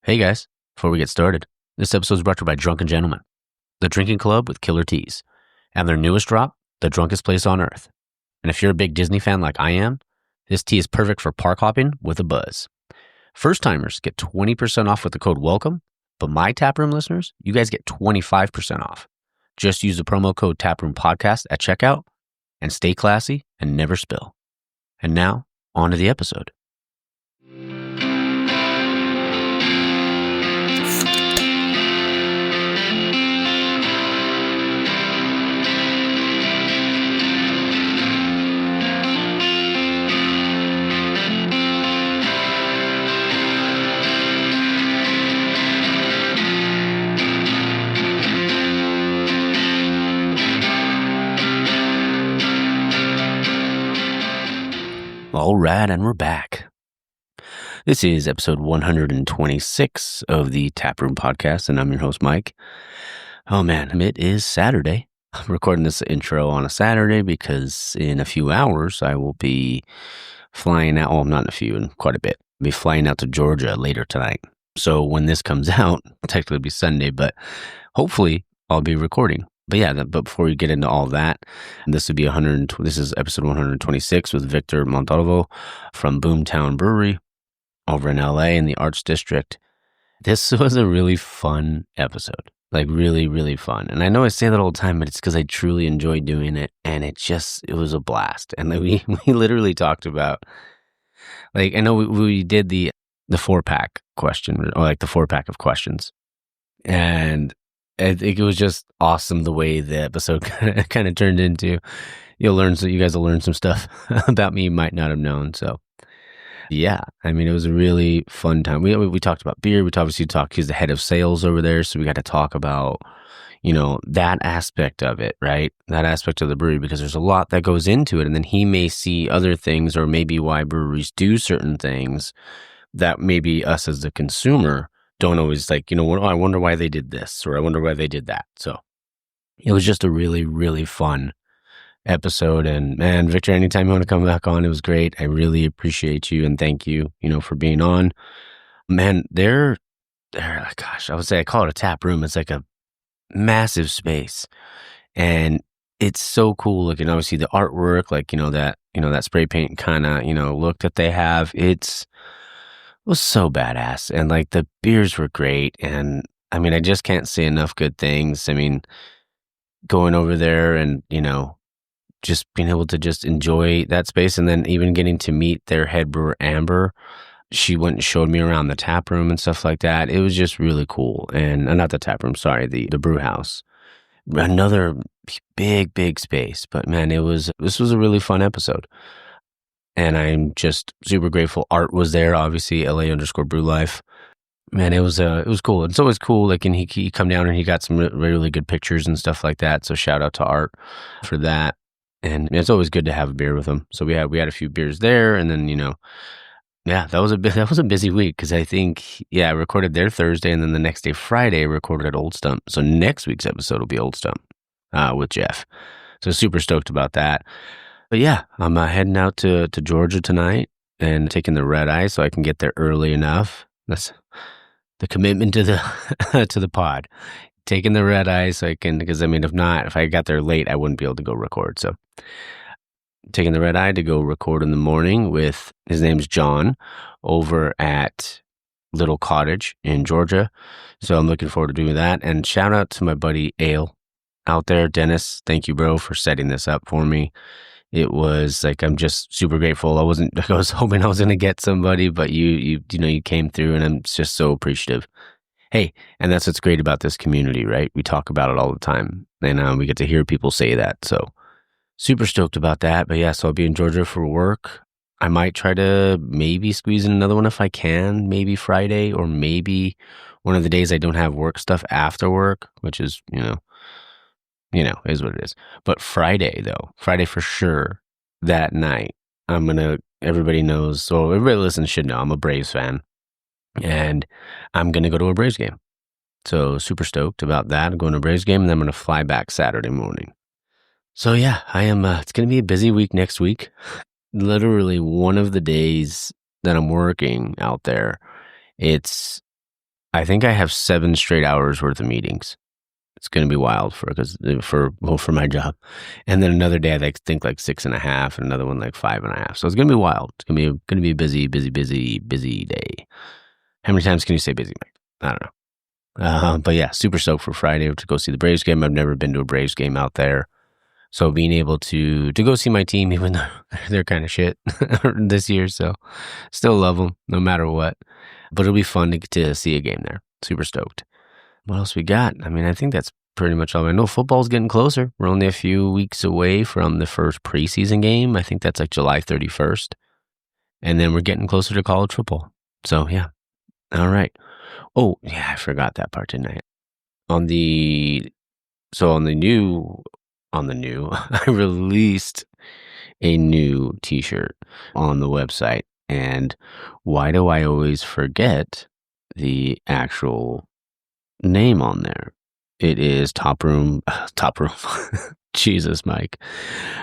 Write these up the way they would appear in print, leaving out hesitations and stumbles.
Hey guys, before we get started, this episode is brought to you by Drunken Gentlemen, the drinking club with killer teas, and their newest drop, The Drunkest Place on Earth. And if you're a big Disney fan like I am, this tea is perfect for park hopping with a buzz. First timers get 20% off with the code WELCOME, but my Taproom listeners, you guys get 25% off. Just use the promo code Taproom Podcast at checkout and stay classy and never spill. And now, on to the episode. All right, and we're back. This is episode 126 of the Taproom Podcast, and I'm your host, Mike. Oh man, it is Saturday. I'm recording this intro on a Saturday because in a few hours I will be flying out. Well, not in a few, in quite a bit. I'll be flying out to Georgia later tonight. So when this comes out, technically it'll be Sunday, but hopefully I'll be recording. But yeah, but before we get into all that, this is episode 126 with Victor Montalvo from Boomtown Brewery over in LA in the Arts District. This was a really fun episode, like really, really fun. And I know I say that all the time, but it's because I truly enjoy doing it. And it was a blast. And we literally talked about, like, I know we did the 4-pack question, or like the 4-pack of questions. And I think it was just awesome the way the episode kind of turned into. You guys will learn some stuff about me you might not have known. So yeah, I mean, it was a really fun time. We talked about beer. We obviously talked, he's the head of sales over there. So we got to talk about, that aspect of it, right? That aspect of the brewery, because there's a lot that goes into it. And then he may see other things, or maybe why breweries do certain things that maybe us as the consumer don't always like, I wonder why they did this, or I wonder why they did that. So it was just a really, really fun episode. And man, Victor, anytime you want to come back on, it was great. I really appreciate you and thank you, for being on. Man, gosh, I would say I call it a tap room. It's like a massive space, and it's so cool looking. Obviously, the artwork, like that spray paint kind of look that they have. It was so badass, and like the beers were great, and I mean, I just can't say enough good things. I mean, going over there and just being able to just enjoy that space, and then even getting to meet their head brewer Amber. She went and showed me around the tap room and stuff like that. It was just really cool. And not the tap room, sorry, the brew house. Another big space, but man, this was a really fun episode. And I'm just super grateful. Art was there, obviously, LA_brew life. Man, it was cool. It's always cool. Like, and he come down and he got some really good pictures and stuff like that. So shout out to Art for that. And it's always good to have a beer with him. So we had a few beers there, and then yeah, that was a busy week because I think I recorded there Thursday, and then the next day Friday I recorded at Old Stump. So next week's episode will be Old Stump with Jeff. So super stoked about that. But yeah, I'm heading out to Georgia tonight and taking the red eye so I can get there early enough. That's the commitment to the to the pod. Taking the red eye so I can, because I mean, if I got there late, I wouldn't be able to go record. So taking the red eye to go record in the morning with, his name's John, over at Little Cottage in Georgia. So I'm looking forward to doing that. And shout out to my buddy Ale out there, Dennis. Thank you, bro, for setting this up for me. It was like, I'm just super grateful. I was hoping I was going to get somebody, but you came through, and I'm just so appreciative. Hey, and that's what's great about this community, right? We talk about it all the time, and we get to hear people say that. So super stoked about that. But yeah, so I'll be in Georgia for work. I might try to maybe squeeze in another one if I can, maybe Friday, or maybe one of the days I don't have work stuff after work, which is, is what it is. But Friday for sure, that night, everybody knows, so everybody listening should know I'm a Braves fan, and I'm going to go to a Braves game. So super stoked about that. I'm going to a Braves game, and then I'm going to fly back Saturday morning. So yeah, I am, it's going to be a busy week next week. Literally one of the days that I'm working out there, it's I think I have 7 straight hours worth of meetings. It's going to be wild for my job. And then another day, I think like 6.5, and another one like 5.5. So it's going to be wild. It's going to be a busy day. How many times can you say busy, Mike? I don't know. But yeah, super stoked for Friday to go see the Braves game. I've never been to a Braves game out there. So being able to go see my team, even though they're kind of shit this year, so still love them no matter what. But it'll be fun to see a game there. Super stoked. What else we got? I mean, I think that's pretty much all. I know football's getting closer. We're only a few weeks away from the first preseason game. I think that's like July 31st. And then we're getting closer to college football. So yeah. All right. Oh, yeah, I forgot that part, didn't I? On the new, I released a new t-shirt on the website. And why do I always forget the actual name on there? It is Taproom. Jesus, Mike.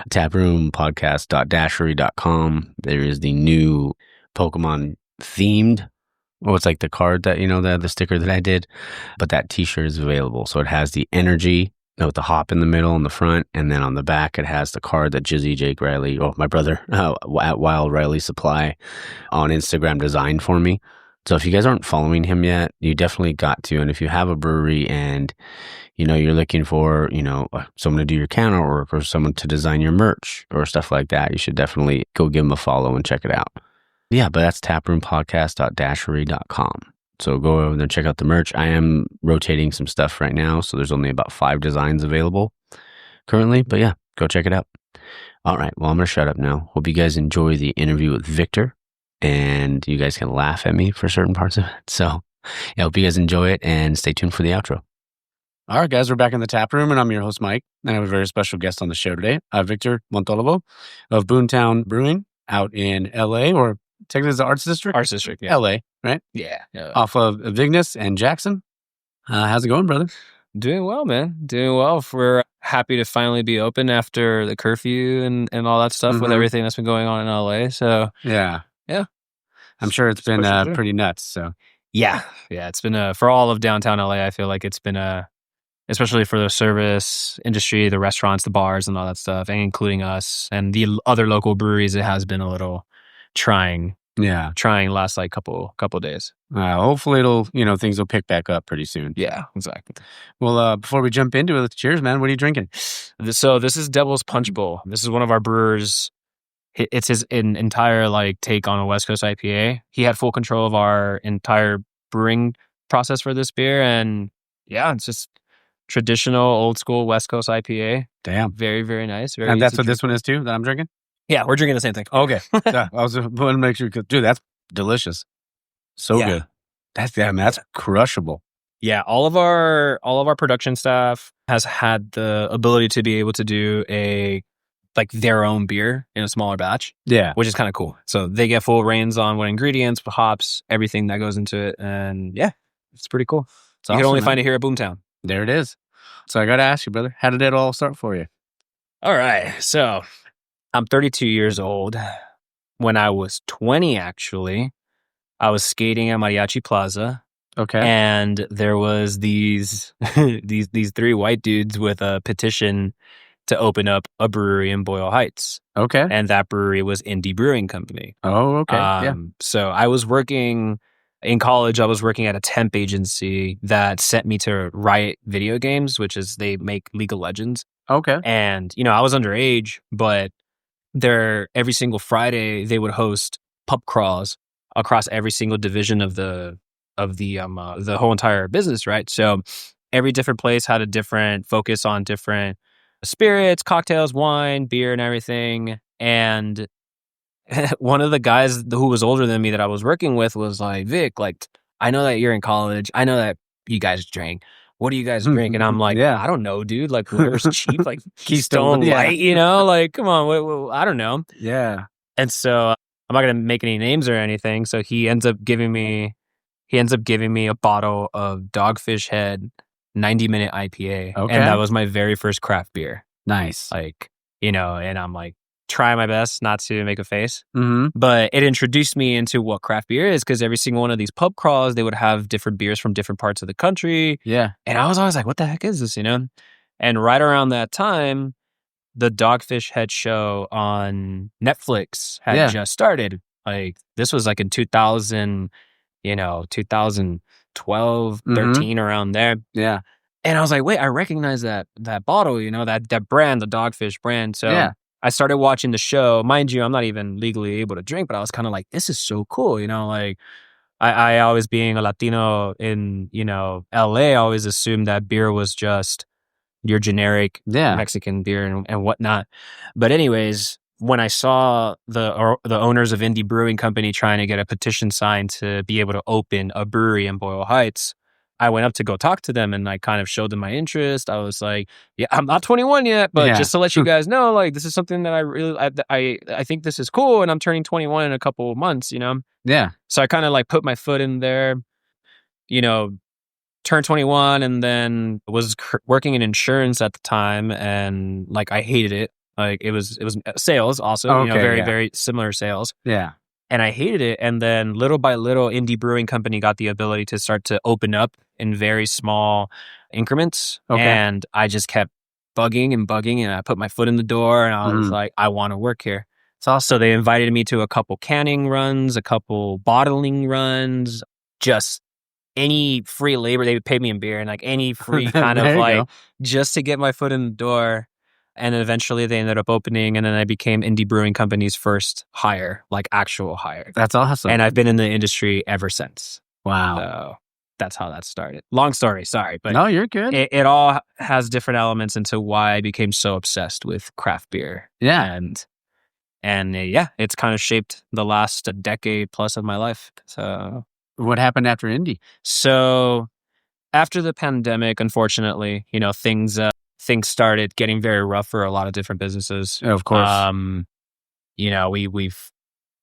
Taproom Podcast.dashery.com. There is the new Pokemon themed. Well, it's like the card that, the sticker that I did, but that t-shirt is available. So it has the energy with the hop in the middle and the front, and then on the back it has the card that Jake Riley, my brother, at Wild Riley Supply on Instagram designed for me. So if you guys aren't following him yet, you definitely got to. And if you have a brewery and, you're looking for, someone to do your counter work or someone to design your merch or stuff like that, you should definitely go give him a follow and check it out. Yeah, but that's taproompodcast.dashery.com. So go over there and check out the merch. I am rotating some stuff right now, so there's only about 5 designs available currently. But yeah, go check it out. All right, well, I'm going to shut up now. Hope you guys enjoy the interview with Victor, and you guys can laugh at me for certain parts of it. So yeah, hope you guys enjoy it, and stay tuned for the outro. All right, guys, we're back in the tap room, and I'm your host, Mike, and I have a very special guest on the show today, Victor Montalvo of Boomtown Brewing out in L.A., or technically it's the Arts District? Arts District, yeah. L.A., right? Yeah. Off of Vignes and Jackson. How's it going, brother? Doing well, man. Doing well. We're happy to finally be open after the curfew and all that stuff with everything that's been going on in LA. So yeah. I'm sure it's been pretty nuts. So yeah, it's been for all of downtown LA. I feel like it's been especially for the service industry, the restaurants, the bars, and all that stuff, and including us and the other local breweries. It has been a little trying. Yeah. Trying last like couple days. Hopefully things will pick back up pretty soon. Yeah, exactly. Well, before we jump into it, cheers, man. What are you drinking? So this is Devil's Punch Bowl. This is one of our brewers. It's his entire take on a West Coast IPA. He had full control of our entire brewing process for this beer. And yeah, it's just traditional old school West Coast IPA. Damn. Very, very nice. And that's what this one is too, that I'm drinking? Yeah, we're drinking the same thing. Okay. Yeah, I was going to make sure, dude, that's delicious. So good. That's crushable. Yeah, all of our production staff has had the ability to be able to do their own beer in a smaller batch. Yeah. Which is kind of cool. So they get full reins on what ingredients, hops, everything that goes into it. And yeah, it's pretty cool. So you can only find it here at Boomtown. There it is. So I got to ask you, brother, how did it all start for you? All right. So I'm 32 years old. When I was 20, actually, I was skating at Mariachi Plaza. Okay. And there was these 3 white dudes with a petition to open up a brewery in Boyle Heights. Okay. And that brewery was Indie Brewing Company. Oh, okay. So I was working in college. I was working at a temp agency that sent me to Riot Video Games, which is they make League of Legends. Okay. And I was underage, but every single Friday they would host pub crawls across every single division of the whole entire business, right? So every different place had a different focus on different spirits, cocktails, wine, beer, and everything. And one of the guys who was older than me that I was working with was like, Vic, I know that you're in college. I know that you guys drink. What do you guys drink? And I'm like, I don't know, dude. Whatever's cheap, Keystone Light, come on. I don't know. Yeah. And so I'm not going to make any names or anything. So he ends up giving me a bottle of Dogfish Head 90-minute IPA. Okay. And that was my very first craft beer. Nice. And I'm like, try my best not to make a face. Mm-hmm. But it introduced me into what craft beer is, because every single one of these pub crawls, they would have different beers from different parts of the country. Yeah. And I was always like, what the heck is this, And right around that time, the Dogfish Head show on Netflix had just started. Like, this was like in 2000, 2012, 13, around there. Yeah. And I was like, wait, I recognize that bottle, that brand, the Dogfish brand. So I started watching the show. Mind you, I'm not even legally able to drink, but I was kind of like, this is so cool. Like, I always, being a Latino in, LA, I always assumed that beer was just your generic Mexican beer and whatnot. But anyways, when I saw the owners of Indie Brewing Company trying to get a petition signed to be able to open a brewery in Boyle Heights, I went up to go talk to them, and I kind of showed them my interest. I was like, yeah, I'm not 21 yet, but just to let you guys know, like, this is something that I think this is cool, and I'm turning 21 in a couple of months, Yeah. So I kind of like put my foot in there, turned 21, and then was working in insurance at the time, and like, I hated it. Like, it was sales also, very similar sales. Yeah. And I hated it. And then little by little, Indie Brewing Company got the ability to start to open up in very small increments. Okay. And I just kept bugging, and I put my foot in the door, and I was like, I want to work here. So they invited me to a couple canning runs, a couple bottling runs, just any free labor. They would pay me in beer, and like any free kind of like, just to get my foot in the door. And then eventually they ended up opening, and then I became Indie Brewing Company's first hire, like actual hire. That's awesome. And I've been in the industry ever since. Wow. So that's how that started. Long story, sorry. But no, you're good. It all has different elements into why I became so obsessed with craft beer. Yeah. And it's kind of shaped the last decade plus of my life. So what happened after Indie? So after the pandemic, unfortunately, things started getting very rough for a lot of different businesses. Of course. We've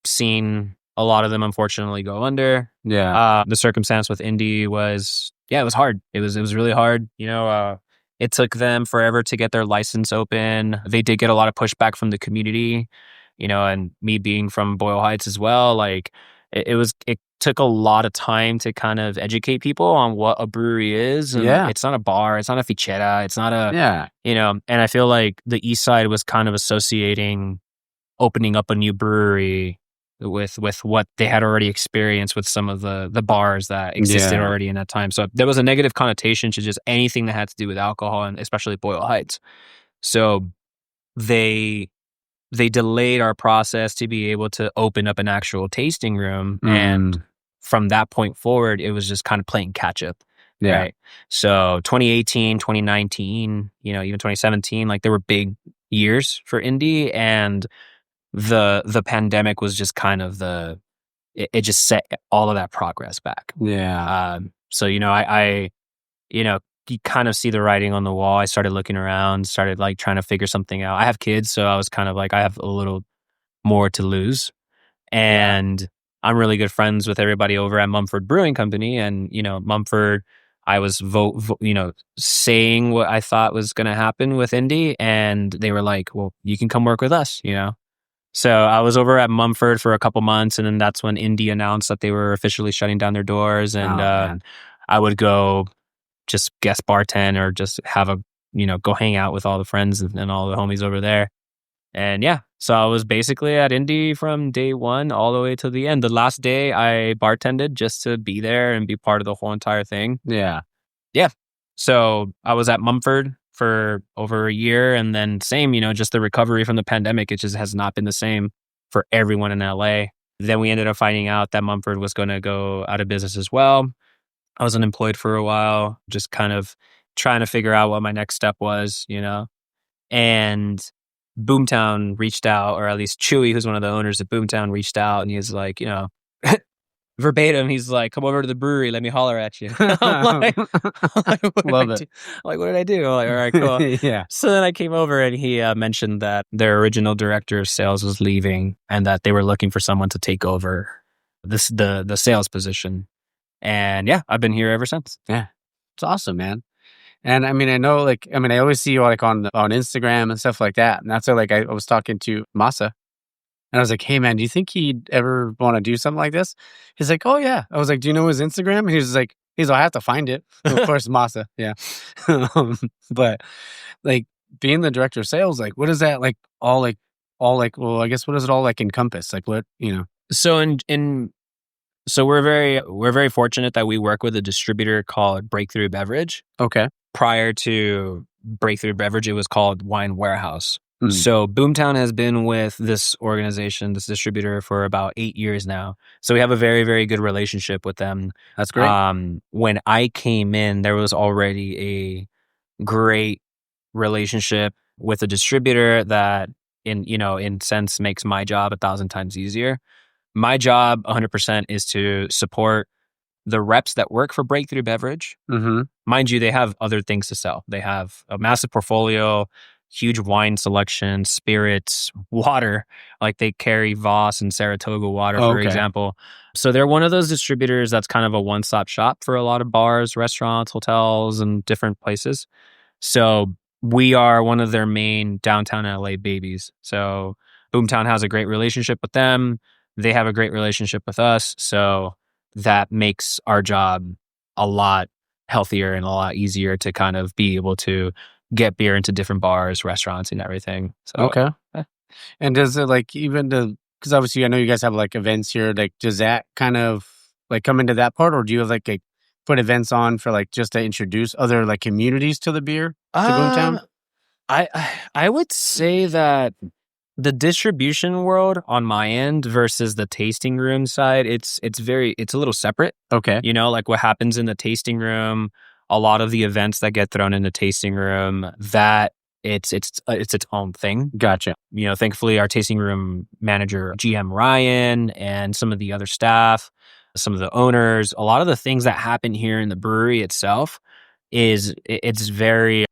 seen a lot of them unfortunately go under. Yeah. The circumstance with Indie was, it was hard. It was really hard. It took them forever to get their license open. They did get a lot of pushback from the community, and me being from Boyle Heights as well, like, it took a lot of time to kind of educate people on what a brewery is. And it's not a bar. It's not a fichera. It's not and I feel like the East Side was kind of associating opening up a new brewery with what they had already experienced with some of the bars that existed already in that time. So there was a negative connotation to just anything that had to do with alcohol, and especially Boyle Heights. So they delayed our process to be able to open up an actual tasting room. And from that point forward, it was just kind of playing catch up. Yeah. Right. So 2018, 2019, even 2017, like, there were big years for Indie, and the pandemic was just kind of it just set all of that progress back. Yeah. So, I you kind of see the writing on the wall. I started looking around, started like trying to figure something out. I have kids, so I was kind of like, I have a little more to lose. And I'm really good friends with everybody over at Mumford Brewing Company. And, Mumford, I was saying what I thought was going to happen with Indie. And they were like, well, you can come work with us, So I was over at Mumford for a couple months. And then that's when Indie announced that they were officially shutting down their doors. And I would go just guest bartend, or just have go hang out with all the friends and all the homies over there. And so I was basically at Indie from day one all the way to the end. The last day I bartended just to be there and be part of the whole entire thing. Yeah. So I was at Mumford for over a year, and then same, just the recovery from the pandemic, it just has not been the same for everyone in LA. Then we ended up finding out that Mumford was going to go out of business as well. I was unemployed for a while, just kind of trying to figure out what my next step was, and Boomtown reached out, or at least Chewy, who's one of the owners of Boomtown, reached out, and he was like, verbatim, he's like, come over to the brewery, let me holler at you. I'm like, love it. Like, what did I do? I'm like, all right, cool. Yeah. So then I came over, and he mentioned that their original director of sales was leaving, and that they were looking for someone to take over the sales position. And I've been here ever since. Yeah. It's awesome, man. And I mean, I know, like, I mean, I always see you like on Instagram and stuff like that. And that's why, like, I was talking to Masa, and I was like, "Hey, man, do you think he'd ever want to do something like this?" He's like, "Oh yeah." I was like, "Do you know his Instagram?" And he's like, "I have to find it." Of course, Masa, yeah. But like being the director of sales, like, what is that like? All like? Well, I guess what does it all like encompass? Like, what So we're very fortunate that we work with a distributor called Breakthrough Beverage. Okay. Prior to Breakthrough Beverage, it was called Wine Warehouse. Mm. So Boomtown has been with this organization, this distributor, for about 8 years now. So we have a very, very good relationship with them. That's great. When I came in, there was already a great relationship with a distributor that in sense makes my job 1,000 times easier. My job 100% is to support the reps that work for Breakthrough Beverage. Mm-hmm. Mind you, they have other things to sell. They have a massive portfolio, huge wine selection, spirits, water. Like they carry Voss and Saratoga water, for example. So they're one of those distributors that's kind of a one-stop shop for a lot of bars, restaurants, hotels, and different places. So we are one of their main downtown LA babies. So Boomtown has a great relationship with them. They have a great relationship with us. So that makes our job a lot healthier and a lot easier to kind of be able to get beer into different bars, restaurants, and everything. So, okay. And does it like because obviously I know you guys have like events here, like does that kind of like come into that part, or do you have like put events on for like just to introduce other like communities to the beer to Boomtown? I would say that the distribution world on my end versus the tasting room side, it's a little separate. Okay. Like what happens in the tasting room, a lot of the events that get thrown in the tasting room, that it's its own thing. Gotcha. Thankfully our tasting room manager, GM Ryan, and some of the other staff, some of the owners, a lot of the things that happen here in the brewery itself it's very,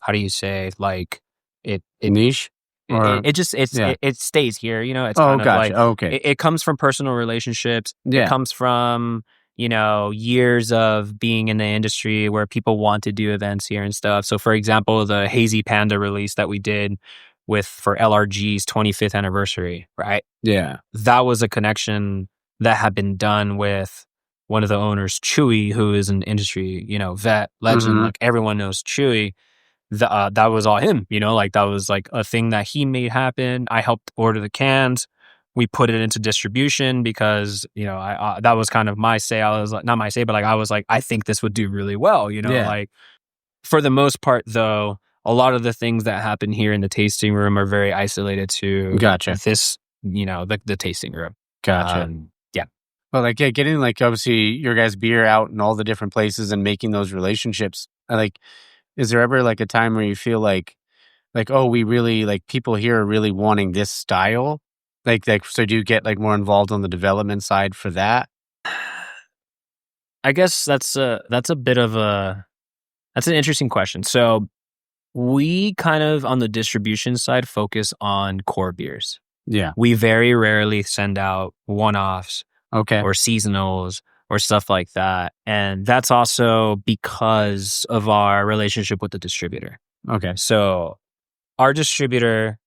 how do you say, like it niche? It stays here, it's Oh, kind of gotcha. like, Okay. it comes from personal relationships. Yeah. It comes from, years of being in the industry where people want to do events here and stuff. So for example, the Hazy Panda release that we did for LRG's 25th anniversary, right? Yeah. That was a connection that had been done with one of the owners, Chewy, who is an industry, vet, legend. Mhm. Like everyone knows Chewy. That was all him, like that was like a thing that he made happen. I helped order the cans. We put it into distribution because, I that was kind of my say. I was like, not my say, but like, I was like, I think this would do really well, Yeah. like for the most part though, a lot of the things that happen here in the tasting room are very isolated to Gotcha. this, the tasting room. Gotcha. Yeah. But like, yeah, getting like obviously your guys' beer out in all the different places and making those relationships, like, is there ever like a time where you feel like, oh, we really like people here are really wanting this style? Like, so do you get like more involved on the development side for that? I guess that's an interesting question. So we kind of on the distribution side focus on core beers. Yeah. We very rarely send out one-offs Okay. or seasonals or stuff like that. And that's also because of our relationship with the distributor. Okay. So our distributor,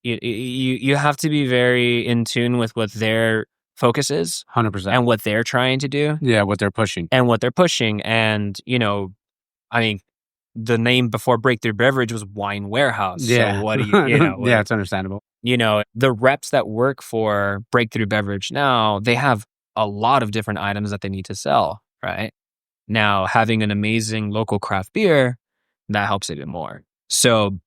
you have to be very in tune with what their focus is 100%. and what they're trying to do. Yeah, what they're pushing. And I mean, the name before Breakthrough Beverage was Wine Warehouse. Yeah. So what do you yeah, it's understandable. The reps that work for Breakthrough Beverage now, they have a lot of different items that they need to sell, right? Now, having an amazing local craft beer, that helps even more. So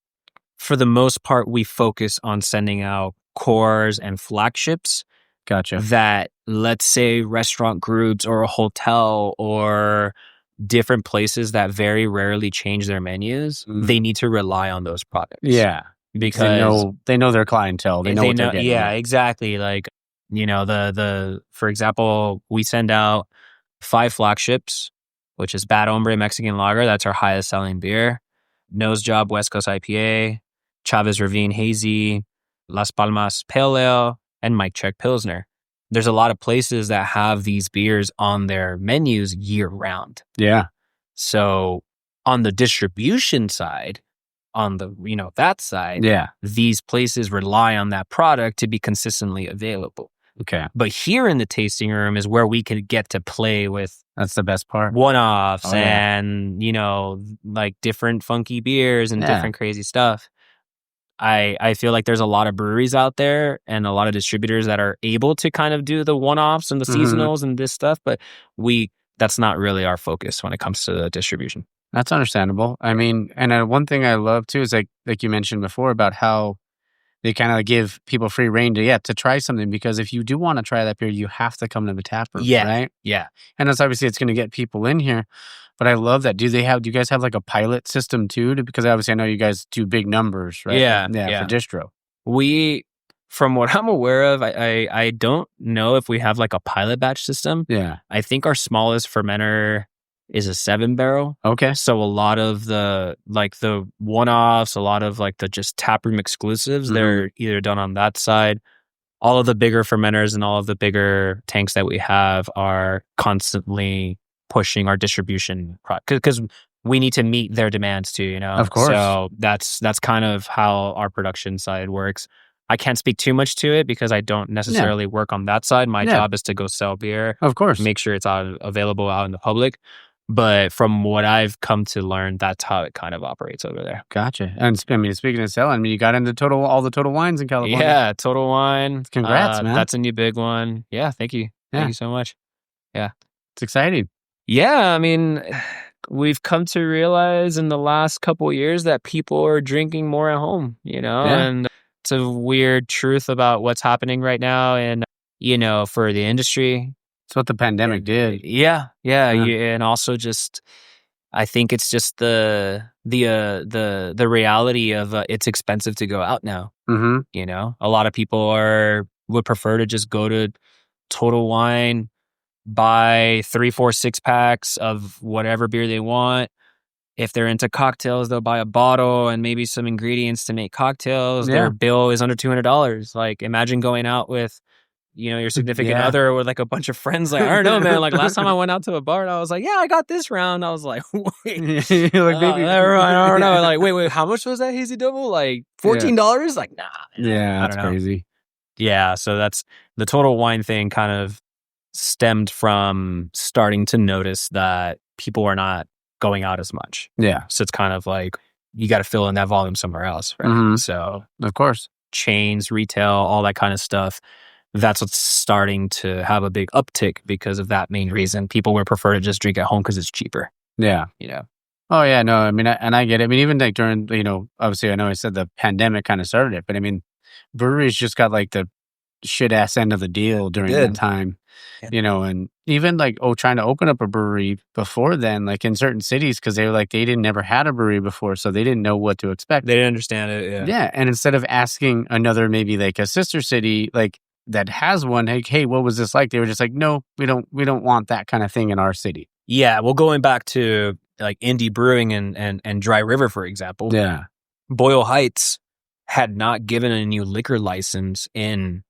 for the most part, we focus on sending out cores and flagships. Gotcha. That, let's say, restaurant groups or a hotel or different places that very rarely change their menus, they need to rely on those products. Yeah. Because they know their clientele. They know what they're getting. Yeah, exactly. Like, for example, we send out 5 flagships, which is Bad Hombre Mexican Lager. That's our highest selling beer. Nose Job West Coast IPA, Chavez Ravine Hazy, Las Palmas Pale Ale, and Mike Check Pilsner. There's a lot of places that have these beers on their menus year round. Yeah. So on the distribution side, on the, that side, Yeah. these places rely on that product to be consistently available. Okay. But here in the tasting room is where we could get to play with That's the best part. one-offs Oh, yeah. and, like different funky beers and Yeah. different crazy stuff. I feel like there's a lot of breweries out there and a lot of distributors that are able to kind of do the one-offs and the seasonals and this stuff, but that's not really our focus when it comes to the distribution. That's understandable. I mean, and one thing I love too is like you mentioned before about how they kind of give people free reign to try something, because if you do want to try that beer, you have to come to the tap room, right? Yeah. And that's obviously it's going to get people in here. But I love that. Do you guys have like a pilot system too? Because obviously I know you guys do big numbers, right? Yeah. For distro. From what I'm aware of, I don't know if we have like a pilot batch system. Yeah. I think our smallest fermenter is a 7-barrel. Okay. So a lot of the one-offs, a lot of like the just taproom exclusives, they're either done on that side. All of the bigger fermenters and all of the bigger tanks that we have are constantly pushing our distribution because we need to meet their demands too, Of course. So that's kind of how our production side works. I can't speak too much to it because I don't necessarily work on that side. My job is to go sell beer. Of course. Make sure it's available out in the public. But from what I've come to learn, that's how it kind of operates over there. Gotcha. And speaking of selling, you got into all the Total Wines in California. Yeah, Total Wine. Congrats, man. That's a new big one. Yeah, thank you. Thank you so much. Yeah. It's exciting. Yeah, I mean, we've come to realize in the last couple of years that people are drinking more at home, and it's a weird truth about what's happening right now and, for the industry. It's what the pandemic did. Yeah. And also just, I think it's just the reality of it's expensive to go out now. A lot of people would prefer to just go to Total Wine, buy 3, 4, 6 packs of whatever beer they want. If they're into cocktails, they'll buy a bottle and maybe some ingredients to make cocktails. Their bill is under $200. Like, imagine going out with, your significant other with like a bunch of friends. Like, I don't know, man. Like last time I went out to a bar and I was like, I got this round. I was like, wait, You're like, maybe I don't know. Like, wait, how much was that hazy double? Like $14? Like, nah. Yeah, that's crazy. Yeah, so that's the Total Wine thing kind of stemmed from starting to notice that people are not going out as much. Yeah. So it's kind of like you got to fill in that volume somewhere else, right? So of course, chains, retail, all that kind of stuff. That's what's starting to have a big uptick because of that main reason. People would prefer to just drink at home because it's cheaper. Yeah. Oh yeah, no, I mean, and I get it. I mean, even like during, obviously I know I said the pandemic kind of started it, but I mean, breweries just got like the shit ass end of the deal during that time, and even like, trying to open up a brewery before then, like in certain cities, because they were like, they never had a brewery before, so they didn't know what to expect. They didn't understand it. Yeah. And instead of asking another, maybe like a sister city, like that has one, like, hey, what was this like? They were just like, no, we don't want that kind of thing in our city. Yeah. Well, going back to like Indie Brewing and Dry River, for example. Yeah. Boyle Heights had not given a new liquor license in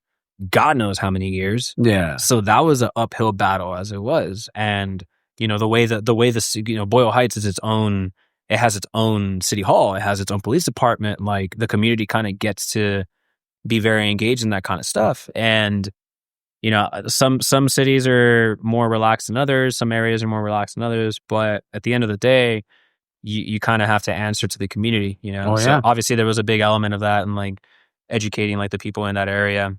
God knows how many years. Yeah. So that was an uphill battle as it was. And, the way Boyle Heights is it has its own city hall. It has its own police department. Like the community kind of gets to be very engaged in that kind of stuff. And, some cities are more relaxed than others. Some areas are more relaxed than others. But at the end of the day, you kind of have to answer to the community, So obviously there was a big element of that and like educating like the people in that area.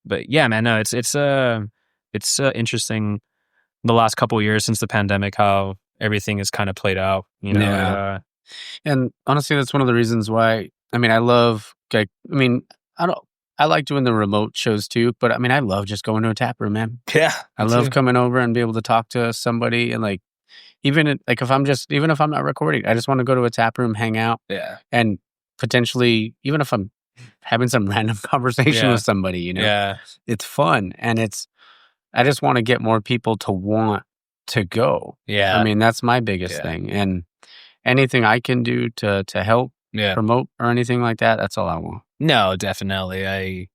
But yeah, man, no, it's interesting the last couple of years since the pandemic, how everything is kind of played out, And honestly, that's one of the reasons why, I mean, I like doing the remote shows too, but I mean, I love just going to a tap room, man. Yeah. I love coming over and be able to talk to somebody and like, even if I'm not recording, I just want to go to a tap room, hang out. Yeah. And potentially, even if I'm having some random conversation with somebody, it's fun. And I just want to get more people to want to go. Yeah. I mean, that's my biggest thing. And anything I can do to help promote or anything like that, that's all I want. No, definitely.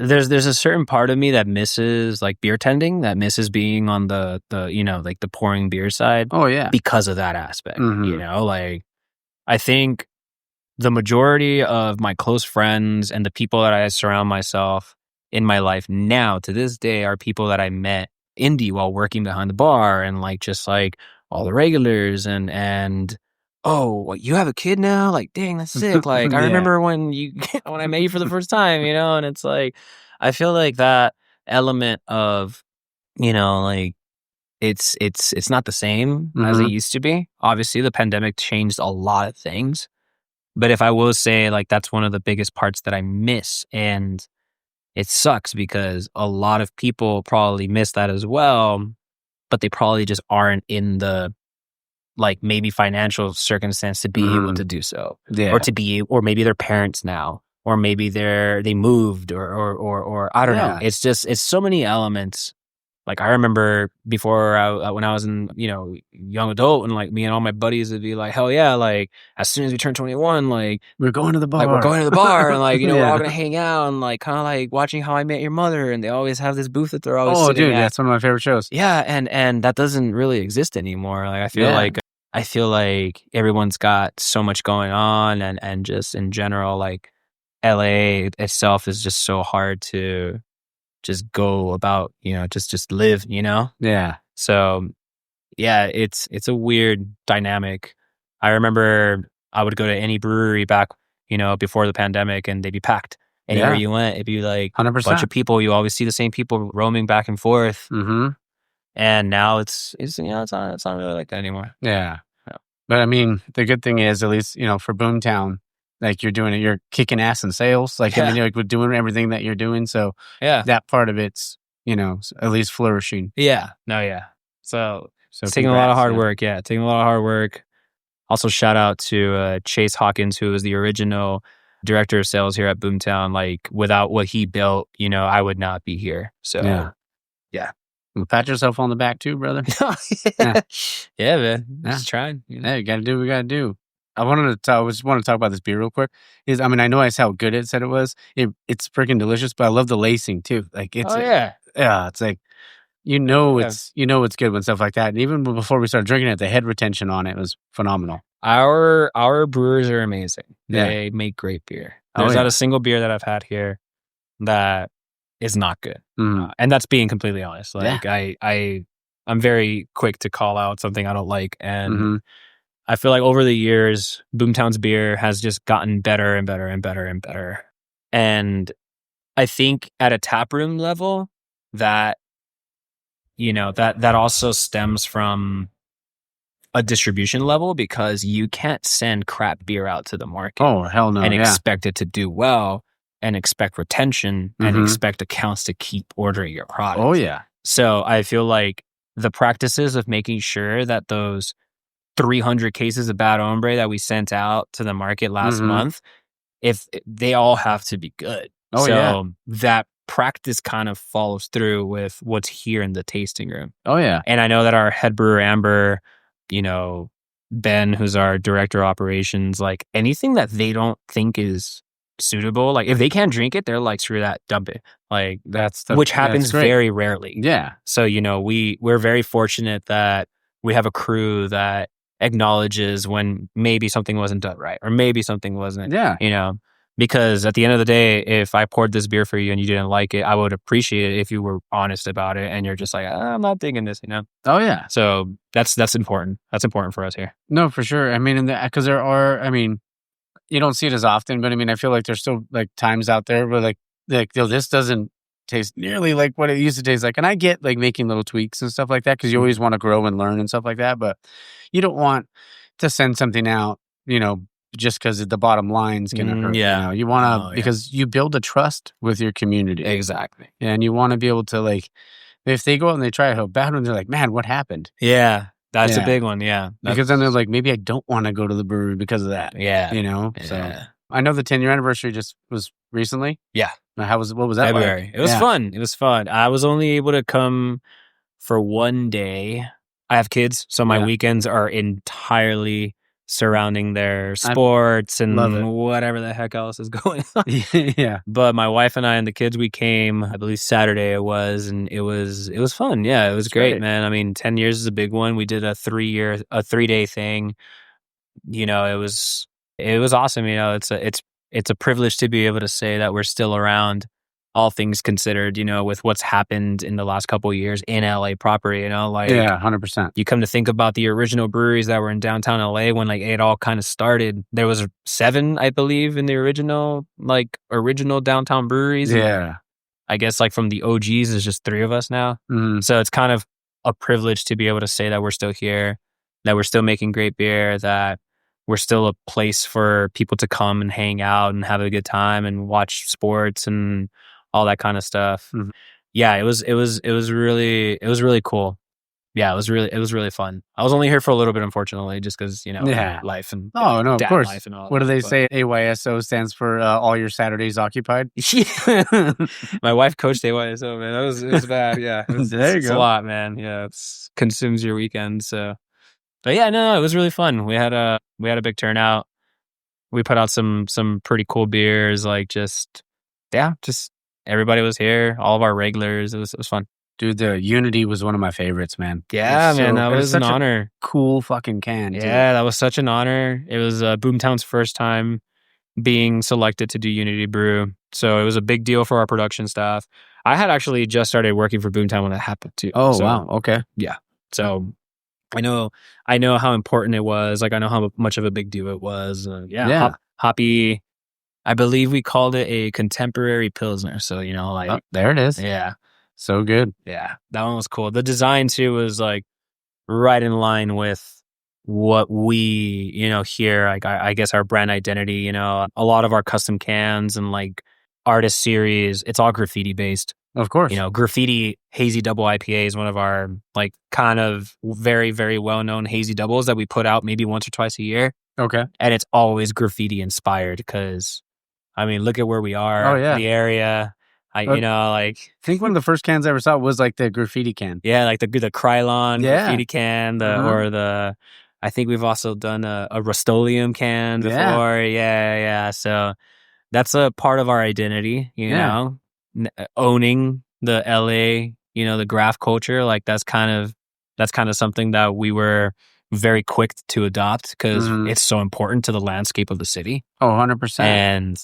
there's a certain part of me that misses like beer tending, that misses being on the like the pouring beer side. Oh yeah. Because of that aspect. Mhm. Like I think the majority of my close friends and the people that I surround myself in my life now to this day are people that I met indie while working behind the bar, and like just like all the regulars and oh, you have a kid now? Like, dang, that's sick. Like, I Yeah. remember when when I met you for the first time, and it's like I feel like that element of, like it's not the same as it Mhm. used to be. Obviously, the pandemic changed a lot of things. But if I will say, like, that's one of the biggest parts that I miss. And it sucks because a lot of people probably miss that as well, but they probably just aren't in the, like, maybe financial circumstance to be able to do so. Yeah. Or maybe they're parents now, or maybe they moved or I don't know. Yeah. It's just, it's so many elements. Like, I remember before when I was in, young adult, and like me and all my buddies would be like, hell yeah, like as soon as we turn 21, like We're going to the bar. we're going to the bar, and like, we're Yeah. all gonna hang out and like kind of like watching How I Met Your Mother, and they always have this booth that they're always Oh, sitting dude, at. that's one of my favorite shows. Yeah, and that doesn't really exist anymore. Like I feel like everyone's got so much going on, and just in general, like LA itself is just so hard to just go about, just live, Yeah. So yeah, it's a weird dynamic. I remember I would go to any brewery back, before the pandemic, and they'd be packed. Anywhere Yeah. you went, it'd be like a 100%. bunch of people. You always see the same people roaming back and forth. Mhm. And now it's it's not really like that anymore. Yeah. Yeah. But I mean, the good thing is, at least, for Boomtown, like you're kicking ass in sales. Like, I mean, Yeah. like we're doing everything that you're doing. So Yeah. that part of it's, at least flourishing. Yeah. No, yeah. So So it's taking a lot of congrats, hard yeah. work. Yeah, taking a lot of hard work. Also, shout out to Chase Hawkins, who was the original director of sales here at Boomtown. Like, without what he built, I would not be here. So, yeah. Well, pat yourself on the back too, brother. Yeah, man. Yeah. Just trying. Yeah, you gotta do what we gotta do. I just want to talk about this beer real quick. I mean, I know I said how good it said it was. It's freaking delicious, but I love the lacing too. Like it's yeah. it's like Yeah. it's good when stuff like that. And even before we started drinking it, the head retention on it was phenomenal. Our brewers are amazing. Yeah. They make great beer. Oh, There's yeah. not a single beer that I've had here that is not good. Mhm. And that's being completely honest. Like, Yeah. I'm very quick to call out something I don't like. And Mhm. I feel like over the years, Boomtown's beer has just gotten better and better and better and better. And I think at a taproom level, that, that also stems from a distribution level, because you can't send crap beer out to the market Oh, hell no. and Yeah. expect it to do well, and expect retention, and Mhm. expect accounts to keep ordering your product. Oh, yeah. So I feel like the practices of making sure that those 300 cases of Bad Hombre that we sent out to the market last Mhm. month, if they all have to be good. Oh, so yeah. that practice kind of follows through with what's here in the tasting room. Oh, yeah. And I know that our head brewer, Amber, Ben, who's our director of operations, like anything that they don't think is suitable, like if they can't drink it, they're like, screw that, dump it. Like, which happens great. very rarely. Yeah. So, we're very fortunate that we have a crew that acknowledges when maybe something wasn't done right, or maybe something wasn't, Yeah. because at the end of the day, if I poured this beer for you and you didn't like it, I would appreciate it if you were honest about it, and you're just like, I'm not digging this, Oh, yeah. So that's important. That's important for us here. No, for sure. I mean, because there are, I mean, you don't see it as often, but I mean, I feel like there's still like times out there where like this doesn't taste nearly like what it used to taste like. And I get like making little tweaks and stuff like that, because you always want to grow and learn and stuff like that. But you don't want to send something out, just because the bottom line's going to hurt. Yeah. You want to, because you build a trust with your community. Exactly. And you want to be able to, like, if they go out and they try a bad one, they're like, man, what happened? Yeah. That's Yeah. a big one. Yeah. Because then they're like, maybe I don't want to go to the brewery because of that. Yeah. So Yeah. I know the 10-year anniversary just was recently. Yeah. What was that February. like? It was Yeah. fun. It was fun. I was only able to come for one day. I have kids, so my Yeah. weekends are entirely surrounding their sports love it. and whatever the heck else is going on. Yeah. But my wife and I and the kids, we came, I believe Saturday it was, and it was fun. Yeah, it was great, man. I mean, 10 years is a big one. We did a 3-day thing. You know, it was awesome. You know, it's a privilege to be able to say that we're still around, all things considered, you know, with what's happened in the last couple of years in LA proper, you know, like, yeah, 100%. You come to think about the original breweries that were in downtown LA when like it all kind of started. There was 7, I believe, in the original downtown breweries. Yeah. And I guess like from the OGs, there's just 3 of us now. Mm-hmm. So it's kind of a privilege to be able to say that we're still here, that we're still making great beer, that we're still a place for people to come and hang out and have a good time and watch sports and all that kind of stuff. Mm-hmm. Yeah, it was really cool. Yeah, it was really fun. I was only here for a little bit, unfortunately, just because, you know, life and of course. Life and all what that, do they say? AYSO stands for all your Saturdays occupied. Yeah. My wife coached AYSO, man. It was bad. Yeah, there you it's go. a lot, man. Yeah, it's consumes your weekend. So, but yeah, no, it was really fun. We had a big turnout. We put out some pretty cool beers. Like just everybody was here. All of our regulars. It was fun. Dude, the Unity was one of my favorites, man. Yeah, man, that was an honor. Cool fucking can, dude. Yeah, that was such an honor. It was Boomtown's first time being selected to do Unity Brew. So it was a big deal for our production staff. I had actually just started working for Boomtown when that happened too. Oh, so, wow. Okay. Yeah. So I know how important it was. Like I know how much of a big deal it was. Hoppy. I believe we called it a contemporary Pilsner. So, you know, like there it is. Yeah. So good. Yeah, that one was cool. The design too was like right in line with what we, you know, here, like I guess our brand identity, you know, a lot of our custom cans and like artist series, it's all graffiti based. Of course. You know, graffiti hazy double IPA is one of our like kind of very, very well-known hazy doubles that we put out maybe once or twice a year. Okay. And it's always graffiti inspired because, I mean, look at where we are, the area. You know, like I think one of the first cans I ever saw was like the graffiti can. Yeah, like the Krylon graffiti can, I think we've also done a Rust-Oleum can before. Yeah. So that's a part of our identity, you know, owning the LA, you know, the graph culture. Like that's kind of something that we were very quick to adopt because it's so important to the landscape of the city. Oh, 100%. And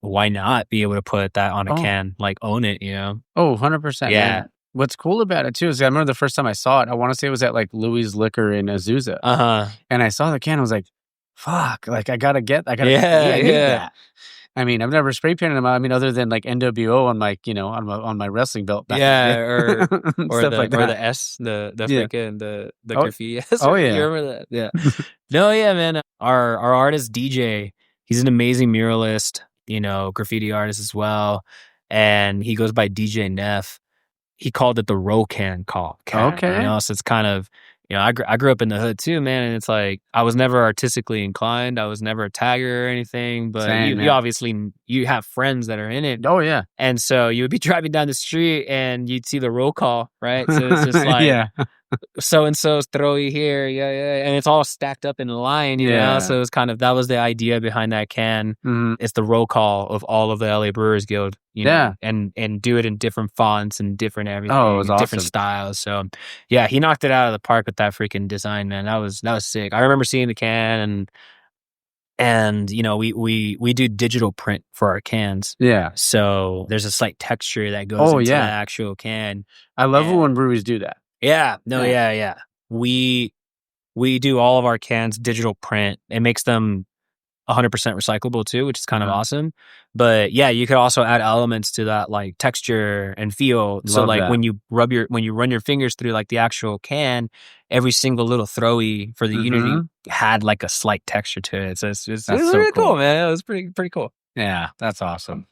why not be able to put that on a can, like own it, you know? Oh, 100%. Yeah. Man. What's cool about it too is I remember the first time I saw it, I want to say it was at like Louis Liquor in Azusa. And I saw the can, I was like, fuck, like I gotta get that. I mean, I've never spray painted them. I mean, other than like NWO on my, you know, on my wrestling belt. Or the S, the freaking the graffiti S. Oh yeah, you remember that? Yeah. No, yeah, man. Our artist DJ, he's an amazing muralist, you know, graffiti artist as well, and he goes by DJ Neff. He called it the roll can call. Okay, you know, so it's kind of. You know, I grew up in the hood too, man, and it's like I was never artistically inclined. I was never a tagger or anything, but you obviously you have friends that are in it. Oh yeah, and so you would be driving down the street and you'd see the roll call, right? So it's just like so and so's throwy here, and it's all stacked up in a line, you know. So it's kind of that was the idea behind that can. It's the roll call of all of the LA Brewers Guild, you know, and do it in different fonts and different everything, it was awesome. Different styles. So yeah, he knocked it out of the park with that freaking design, man. That was sick. I remember seeing the can and you know we do digital print for our cans. Yeah. So there's a slight texture that goes into the actual can. I love it when breweries do that. Yeah. No. Yeah. We do all of our cans digital print. It makes them 100% recyclable too, which is kind of awesome. But yeah, you could also add elements to that, like texture and feel. So like when you run your fingers through like the actual can, every single little throwy for the Unity had like a slight texture to it. So it's so really cool, man. It was pretty cool. Yeah, that's awesome.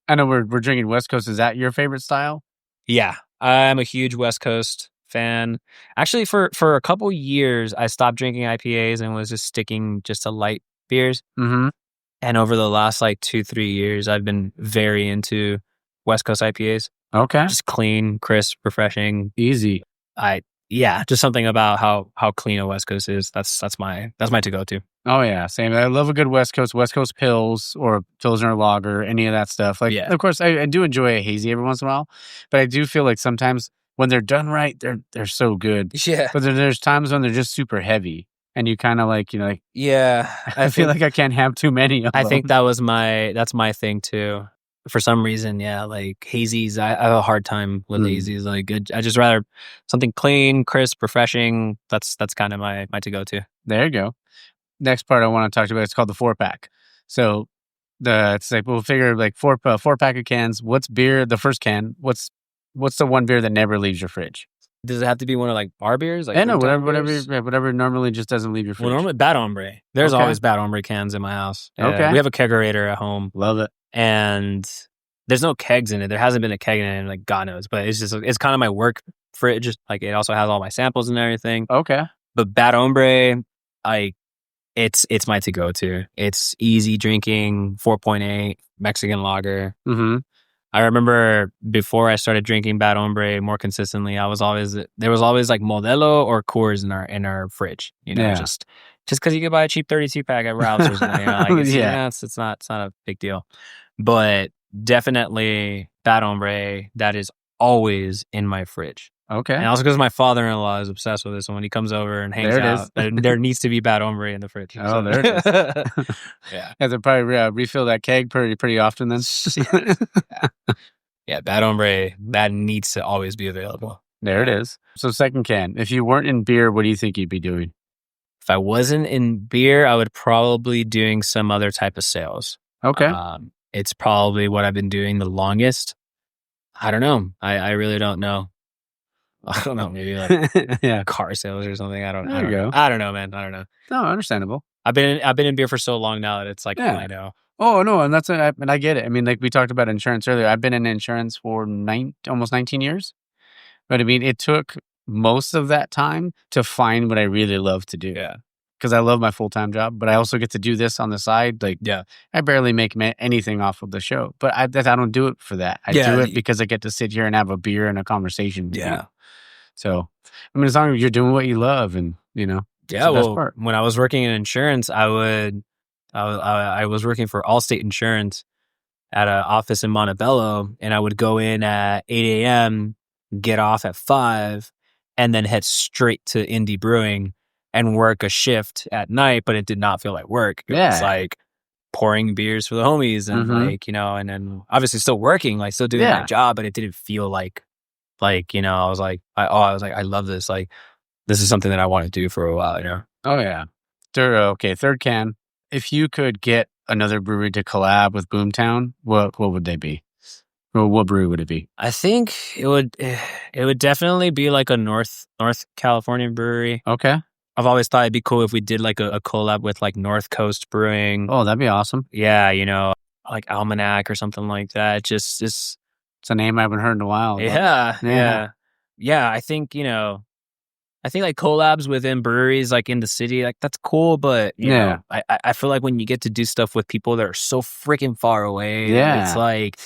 I know we're drinking West Coast. Is that your favorite style? Yeah, I'm a huge West Coast fan. Actually, for a couple years, I stopped drinking IPAs and was just sticking just to light beers. And over the last like 2-3 years, I've been very into West Coast IPAs. Okay. Just clean, crisp, refreshing. Easy. yeah, just something about how clean a West Coast is. That's my to go to. Oh yeah, same. I love a good West Coast pills or Pilsner lager, any of that stuff. Like, Yeah. of course, I do enjoy a hazy every once in a while, but I do feel like sometimes when they're done right, they're so good. Yeah. But then there's times when they're just super heavy, and you kind of like, like, Yeah. I feel like I can't have too many of them. I think that's my thing too. For some reason, yeah, like hazies, I have a hard time with hazies. Like, I just rather something clean, crisp, refreshing. That's kind of my to go to. There you go. Next part I want to talk about, it's called the 4-pack. So it's like, we'll figure like 4-pack of cans. What's beer? The first can. What's the one beer that never leaves your fridge? Does it have to be one of like bar beers? Like, I know, Boomtown whatever normally just doesn't leave your fridge. Well, normally Bad Hombre. There's Okay. always Bad Hombre cans in my house. Okay. We have a kegerator at home, Love it. and there's no kegs in it. There hasn't been a keg in it in like God knows, but it's kind of my work fridge. Like, it also has all my samples and everything. Okay. But Bad Hombre, it's my to go to. It's easy drinking, 4.8 Mexican lager. Mm-hmm. I remember before I started drinking Bad Hombre more consistently, there was always like Modelo or Coors in our fridge. Yeah. Just because you could buy a cheap 32 pack at Ralph's or something. It's not a big deal. But definitely Bad Hombre, that is always in my fridge. Okay. And also because my father-in-law is obsessed with this, and when he comes over and hangs out, there needs to be Bad Hombre in the fridge. Oh, there it is. Yeah. Have to probably refill that keg pretty often then. Yeah, Bad Hombre, that needs to always be available. There it is. So second can. If you weren't in beer, what do you think you'd be doing? If I wasn't in beer, I would probably doing some other type of sales. Okay. It's probably what I've been doing the longest. I don't know. I really don't know. I don't know. Maybe like car sales or something. I don't know. I don't know, man. I don't know. No, understandable. I've been in beer for so long now that it's like, I know. Oh no, and I get it. I mean, like we talked about insurance earlier. I've been in insurance for almost 19 years, but I mean, it took most of that time to find what I really love to do. Yeah, because I love my full-time job, but I also get to do this on the side. Like, I barely make anything off of the show, but I don't do it for that. I do it because I get to sit here and have a beer and a conversation. Yeah. So, I mean, as long as you're doing what you love, and yeah. Well, when I was working in insurance, I was working for Allstate Insurance at an office in Montebello, and I would go in at 8 a.m., get off at 5, and then head straight to Indie Brewing and work a shift at night. But it did not feel like work. It was like pouring beers for the homies, and and then obviously still working, like still doing my job, but it didn't feel like I was like, I love this. Like, this is something that I want to do for a while, Oh yeah. Third can. If you could get another brewery to collab with Boomtown, what would they be? Or what brewery would it be? I think it would definitely be like a North California brewery. Okay. I've always thought it'd be cool if we did like a collab with like North Coast Brewing. Oh, that'd be awesome. Yeah, like Almanac or something like that. It's a name I haven't heard in a while. Yeah. I think like collabs within breweries, like in the city, like that's cool. But you know, I feel like when you get to do stuff with people that are so freaking far away, it's like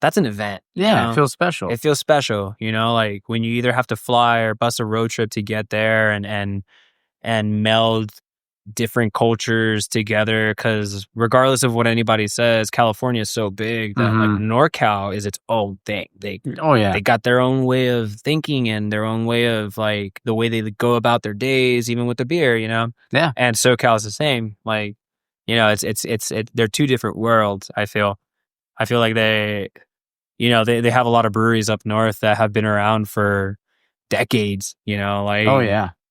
that's an event. Yeah, it feels special. It feels special. Like when you either have to fly or bus a road trip to get there and meld different cultures together, because regardless of what anybody says, California is so big that like NorCal is its own thing. They got their own way of thinking and their own way of like the way they go about their days, even with the beer, and SoCal is the same. Like, it's they're two different worlds. I feel like they have a lot of breweries up north that have been around for decades, like,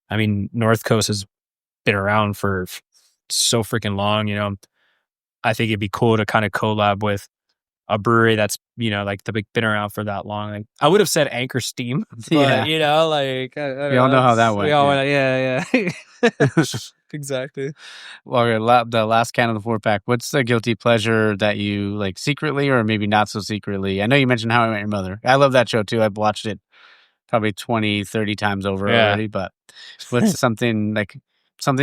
I mean, North Coast has been around for so freaking long, I think it'd be cool to kind of collab with a brewery that's, like been around for that long. Like, I would have said Anchor Steam, but, like, we all know how that went. We all went, exactly. Well, the last can of the 4-pack, what's the guilty pleasure that you like secretly or maybe not so secretly? I know you mentioned How I Met Your Mother. I love that show too. I've watched it probably 20, 30 times over already, but what's something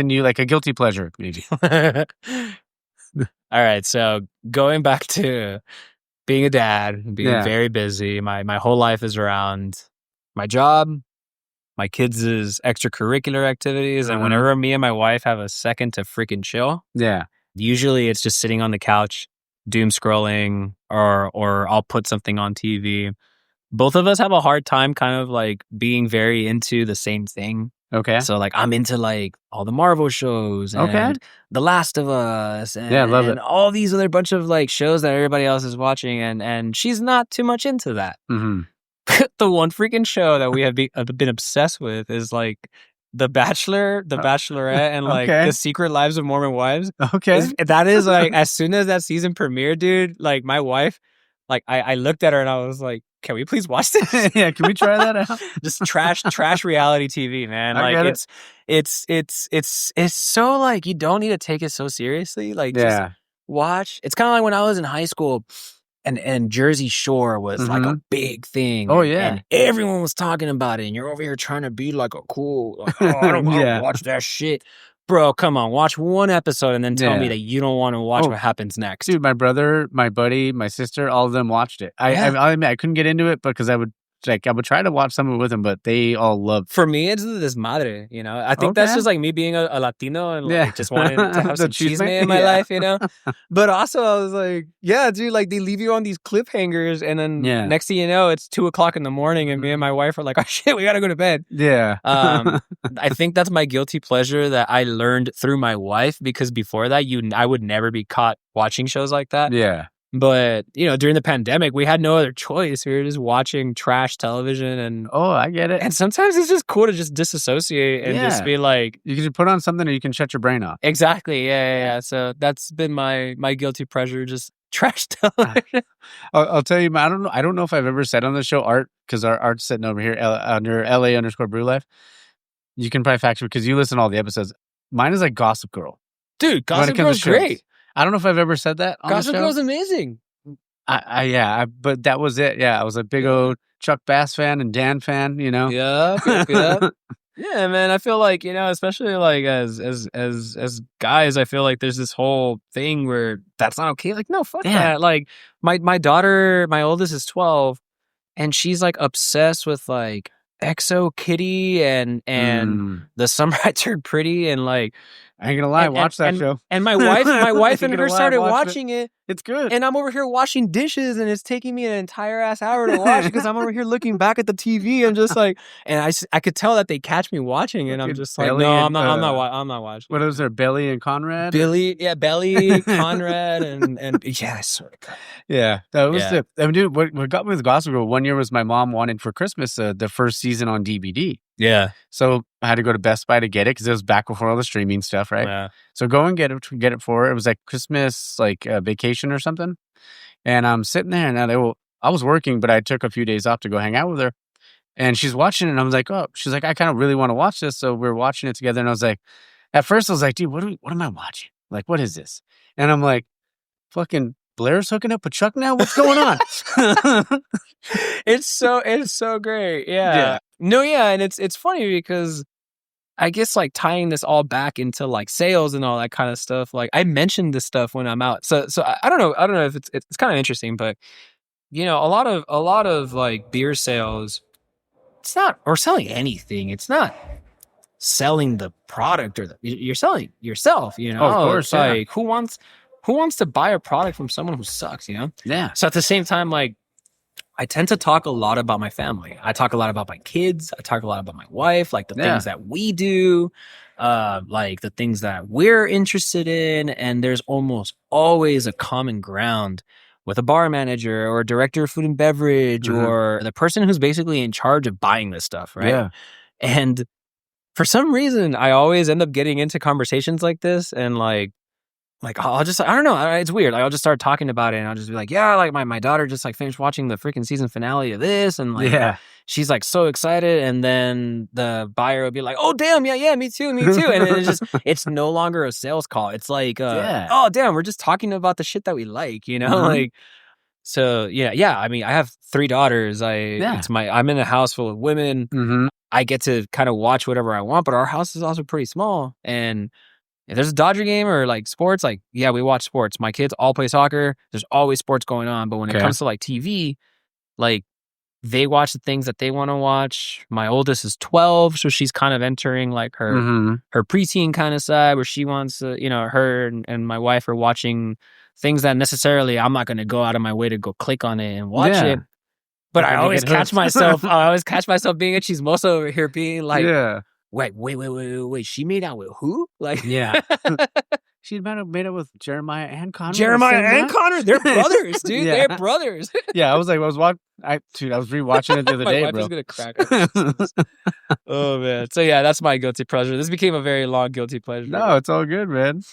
you like, a guilty pleasure maybe? All right, so going back to being a dad, being very busy, my whole life is around my job, my kids' extracurricular activities. And whenever me and my wife have a second to freaking chill, usually it's just sitting on the couch, doom scrolling, or I'll put something on TV. Both of us have a hard time kind of like being very into the same thing. Okay. So like I'm into like all the Marvel shows and The Last of Us and, love and it. all these other bunch of like shows that everybody else is watching, and she's not too much into that. The one freaking show that we have been obsessed with is like The Bachelor, The Bachelorette, and like The Secret Lives of Mormon Wives. That is like, as soon as that season premiered, dude, like my wife, like I looked at her and I was like, can we please watch this? Can we try that out? Just trash reality TV, man. Like it's so like you don't need to take it so seriously. Like just watch. It's kind of like when I was in high school and Jersey Shore was like a big thing. Oh yeah. And everyone was talking about it and you're over here trying to be like a cool, like, oh, I don't watch that shit. Bro, come on, watch one episode and then tell me that you don't want to watch what happens next. Dude, my brother, my buddy, my sister, all of them watched it. I admit I couldn't get into it because I would try to watch some of it with them, but they all loved. For me, it's the desmadre, you know. I think that's just like me being a Latino and like just wanting to have some chisme in my life, you know. But also, I was like, yeah, dude, like they leave you on these cliffhangers, and then next thing you know, it's 2:00 in the morning, and me and my wife are like, oh shit, we gotta go to bed. Yeah. I think that's my guilty pleasure that I learned through my wife, because before that, I would never be caught watching shows like that. Yeah. But, you know, during the pandemic, we had no other choice. We were just watching trash television and... Oh, I get it. And sometimes it's just cool to just disassociate and just be like... You can just put on something or you can shut your brain off. Exactly. Yeah. So that's been my guilty pleasure, just trash television. I'll tell you, I don't know if I've ever said on the show Art, because our Art's sitting over here under LA_Brew Life. You can probably fact check because you listen to all the episodes. Mine is like Gossip Girl. Dude, Gossip Girl's great. I don't know if I've ever said that on Gossip the show. Girl's amazing. But that was it. Yeah, I was a big old Chuck Bass fan and Dan fan, you know? Yeah. Yeah, man. I feel like, you know, especially like as guys, I feel like there's this whole thing where that's not okay. Like, no, fuck that. Like my daughter, my oldest is 12, and she's like obsessed with like Exo Kitty and The Summer I Turned Pretty, and like I ain't gonna lie, watch that show. And my wife and her started watching it. It's good. And I'm over here washing dishes, and it's taking me an entire ass hour to watch because I'm over here looking back at the TV and just like, and I could tell that they catch me watching, and I'm just like, no, I'm not watching. What is there, Belly and Conrad? Belly, Conrad, and yeah, I swear to God. Yeah, that was it. I mean, dude, what got me with Gossip Girl, one year was my mom wanted for Christmas the first season on DVD. Yeah. So I had to go to Best Buy to get it because it was back before all the streaming stuff, right? Yeah. So go and get it for her. It was like Christmas, like vacation or something. And I'm sitting there, and I was working, but I took a few days off to go hang out with her. And she's watching it, and I was like, oh, she's like, I kind of really want to watch this. So we're watching it together, and I was like, at first I was like, dude, what am I watching? Like, what is this? And I'm like, fucking Blair's hooking up with Chuck now? What's going on? It's so great. Yeah. No, yeah, and it's funny because I guess like tying this all back into like sales and all that kind of stuff. Like I mentioned this stuff when I'm out. So I don't know if it's kind of interesting, but you know, a lot of like beer sales, it's not, or selling anything. It's not selling the product or you're selling yourself, you know. Oh, of course, it's like who wants to buy a product from someone who sucks, you know? Yeah. So at the same time, like I tend to talk a lot about my family. I talk a lot about my kids. I talk a lot about my wife, like the things that we do, like the things that we're interested in. And there's almost always a common ground with a bar manager or a director of food and beverage or the person who's basically in charge of buying this stuff, right? Yeah. And for some reason, I always end up getting into conversations like this, and like I'll just, I don't know, it's weird. Like I'll just start talking about it, and I'll just be like, yeah, like my daughter just like finished watching the freaking season finale of this, and like she's like so excited, and then the buyer will be like, oh damn, yeah, me too, and it's no longer a sales call. It's like, oh damn, we're just talking about the shit that we like, you know, like. So yeah. I mean, I have 3 daughters. I'm in a house full of women. I get to kind of watch whatever I want, but our house is also pretty small, and if there's a Dodger game or like sports, like, yeah, we watch sports. My kids all play soccer. There's always sports going on. But when it comes to like TV, like they watch the things that they want to watch. My oldest is 12, so she's kind of entering like her preteen kind of side where she wants to, her and my wife are watching things that necessarily I'm not going to go out of my way to go click on it and watch it. But I always catch myself being a chismoso over here being like, wait, she made out with who? Like, yeah. She made up with Jeremiah and Connor. They're brothers, dude. Yeah. They're brothers. Yeah, I was rewatching it the other day, my wife bro. is gonna crack up. Oh man. So yeah, that's my guilty pleasure. This became a very long guilty pleasure. No, it's all good, man.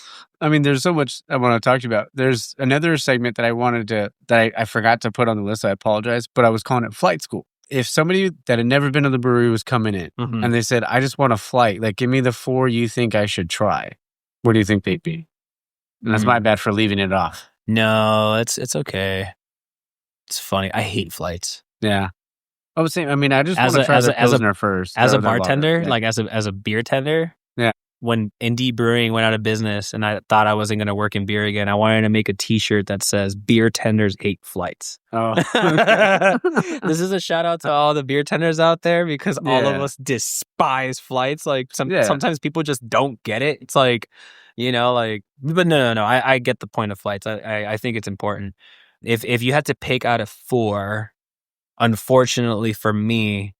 I mean, there's so much I want to talk to you about. There's another segment that I forgot to put on the list. I apologize, but I was calling it Flight School. If somebody that had never been to the brewery was coming in and they said, I just want a flight, like, give me the 4 you think I should try, what do you think they'd be? And that's my bad for leaving it off. No, it's okay. It's funny. I hate flights. Yeah. I was saying, I mean, I just want to try the Pilsner first. As a bartender, like as a beer tender. Yeah. When Indie Brewing went out of business and I thought I wasn't going to work in beer again, I wanted to make a t-shirt that says beer tenders hate flights. Oh. This is a shout out to all the beer tenders out there because all of us despise flights. Like sometimes people just don't get it. It's like, but no. I get the point of flights. I think it's important. If you had to pick out of 4, unfortunately for me,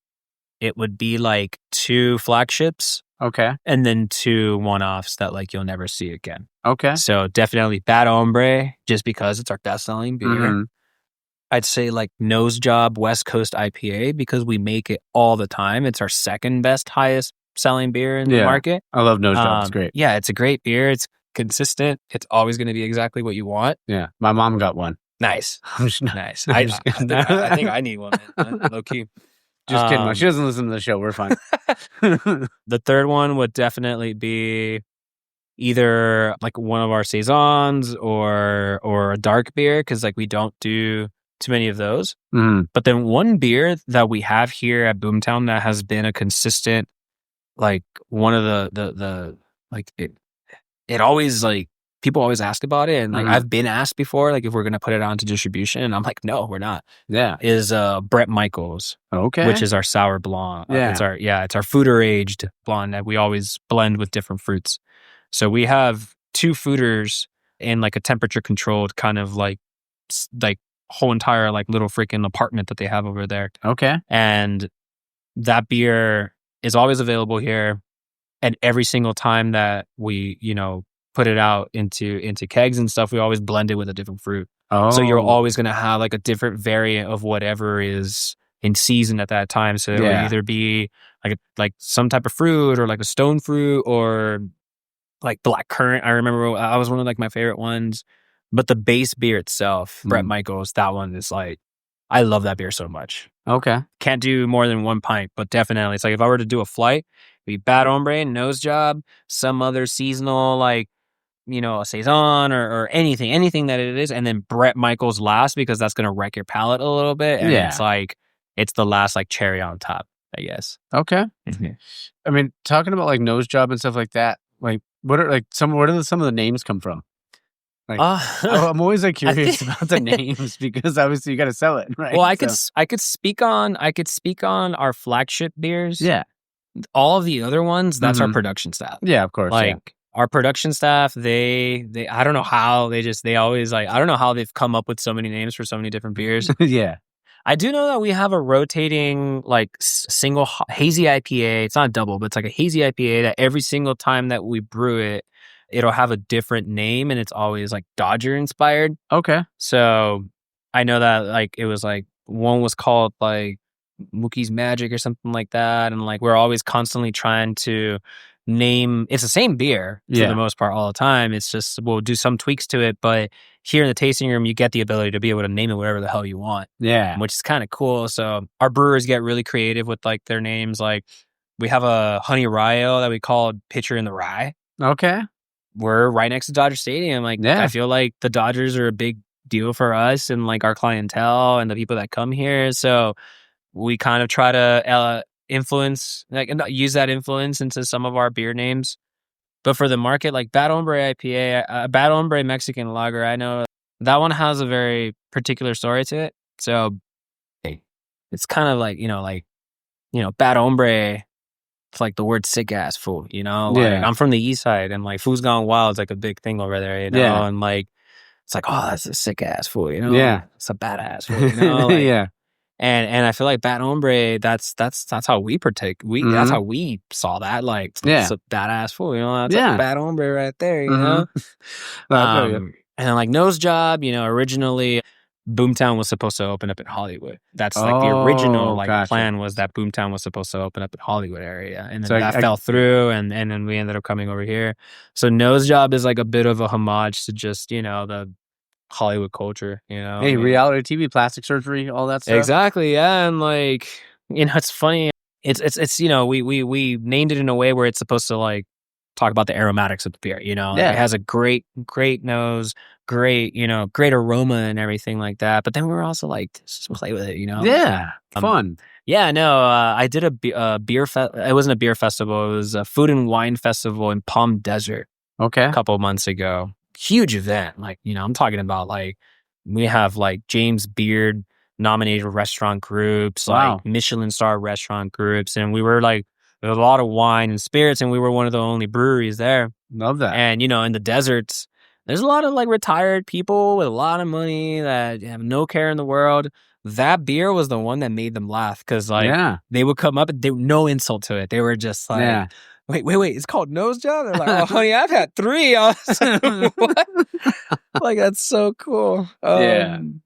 it would be like 2 flagships. Okay. And then 2 one-offs that like you'll never see again. Okay. So definitely Bad Hombre, just because it's our best-selling beer. Mm-hmm. I'd say like Nose Job West Coast IPA because we make it all the time. It's our second best, highest selling beer in the market. I love Nose Job. It's great. Yeah, it's a great beer. It's consistent. It's always going to be exactly what you want. Yeah. My mom got one. Nice. Nice. I think I need one, man. Low key. Just kidding. She doesn't listen to the show. We're fine. The third one would definitely be either like one of our saisons or a dark beer because like we don't do too many of those. But then one beer that we have here at Boomtown that has been a consistent, like one of the like it always like people always ask about it, and like I've been asked before, like if we're gonna put it onto distribution, and I'm like, no, we're not. Yeah, is Brett Michaels, which is our sour blonde. It's our foeder aged blonde that we always blend with different fruits. So we have 2 foeders in like a temperature controlled kind of like whole entire like little freaking apartment that they have over there. Okay, and that beer is always available here, and every single time that we put it out into kegs and stuff, we always blend it with a different fruit. So you're always going to have like a different variant of whatever is in season at that time. So it would either be like some type of fruit or like a stone fruit or like black currant. I remember I was one of like my favorite ones. But the base beer itself, Brett Michaels, that one is like, I love that beer so much. Okay. Can't do more than 1 pint, but definitely it's like if I were to do a flight, it'd be Bad Hombre, Nose Job, some other seasonal like a saison or anything that it is, and then Brett Michaels last because that's gonna wreck your palate a little bit. And it's like it's the last like cherry on top, I guess. Okay. I mean, talking about like Nose Job and stuff like that, like where do some of the names come from? Like, I'm always like curious about the names because obviously you got to sell it, right? Well, I could speak on our flagship beers. Yeah. All of the other ones, that's our production staff. Yeah, of course. Like our production staff, they I don't know how they always like, I don't know how they've come up with so many names for so many different beers. Yeah. I do know that we have a rotating like single hazy IPA. It's not double, but it's like a hazy IPA that every single time that we brew it, it'll have a different name and it's always like Dodger inspired. Okay. So I know that like it was like one was called like Mookie's Magic or something like that. And like we're always constantly trying to name, it's the same beer for the most part all the time. It's just we'll do some tweaks to it, but here in the tasting room you get the ability to be able to name it whatever the hell you want. Yeah. Which is kind of cool. So our brewers get really creative with like their names. Like we have a honey rye ale that we called Pitcher in the Rye. Okay. We're right next to Dodger Stadium. Like I feel like the Dodgers are a big deal for us and like our clientele and the people that come here. So we kind of try to influence, like use that influence into some of our beer names. But for the market, like Bad Hombre IPA, Bad Hombre Mexican Lager, I know that one has a very particular story to it. So it's kind of like, bad hombre. It's like the word sick ass fool, Yeah. I'm from the east side, and like fool's gone wild is like a big thing over there, Yeah. and like it's like, oh, that's a sick ass fool, Yeah. it's a badass fool, like, Yeah. and I feel like bad hombre, that's how we partake. That's how we saw that, like, it's a badass fool, that's a bad hombre right there, and then like nose job, originally Boomtown was supposed to open up in Hollywood. That's like the original plan was that Boomtown was supposed to open up in Hollywood area, and then so that fell through, and then we ended up coming over here. So Nose Job is like a bit of a homage to just the Hollywood culture. Hey, reality TV, plastic surgery, all that stuff. Exactly, yeah, and like it's funny. It's we named it in a way where it's supposed to like talk about the aromatics of the beer. It has a great nose. Great aroma and everything like that. But then we were also like, let's just play with it, Yeah, fun. Yeah, no, I did a beer it wasn't a beer festival. It was a food and wine festival in Palm Desert. Okay. A couple of months ago. Huge event. Like, I'm talking about like, we have like James Beard nominated restaurant groups, like Michelin star restaurant groups. And we were like, there was a lot of wine and spirits, and we were one of the only breweries there. Love that. And, in the deserts, there's a lot of like retired people with a lot of money that have no care in the world. That beer was the one that made them laugh, because like they would come up and they no insult to it. They were just like, wait, it's called Nose Job? They're like, oh, honey, I've had 3. I was like, what? Like, that's so cool. Yeah, and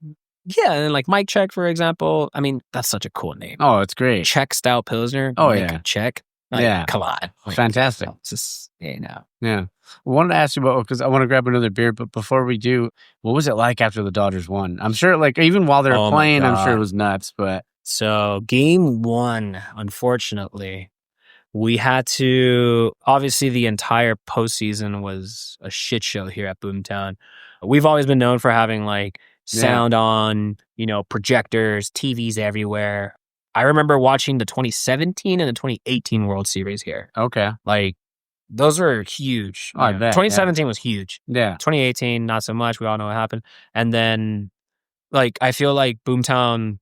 then like Mike Check, for example. I mean, that's such a cool name. Oh, it's great. Czech style Pilsner. Oh, Mike Check. Like, come on. Fantastic. It's just, Yeah. I wanted to ask you about, because I want to grab another beer, but before we do, what was it like after the Dodgers won? I'm sure, like, even while they were playing, I'm sure it was nuts, but... So, game 1, unfortunately, we had to... Obviously, the entire postseason was a shit show here at Boomtown. We've always been known for having, like, sound on, projectors, TVs everywhere. I remember watching the 2017 and the 2018 World Series here. Okay. Like, those were huge. I bet. 2017 was huge. Yeah. 2018, not so much. We all know what happened. And then, like, I feel like Boomtown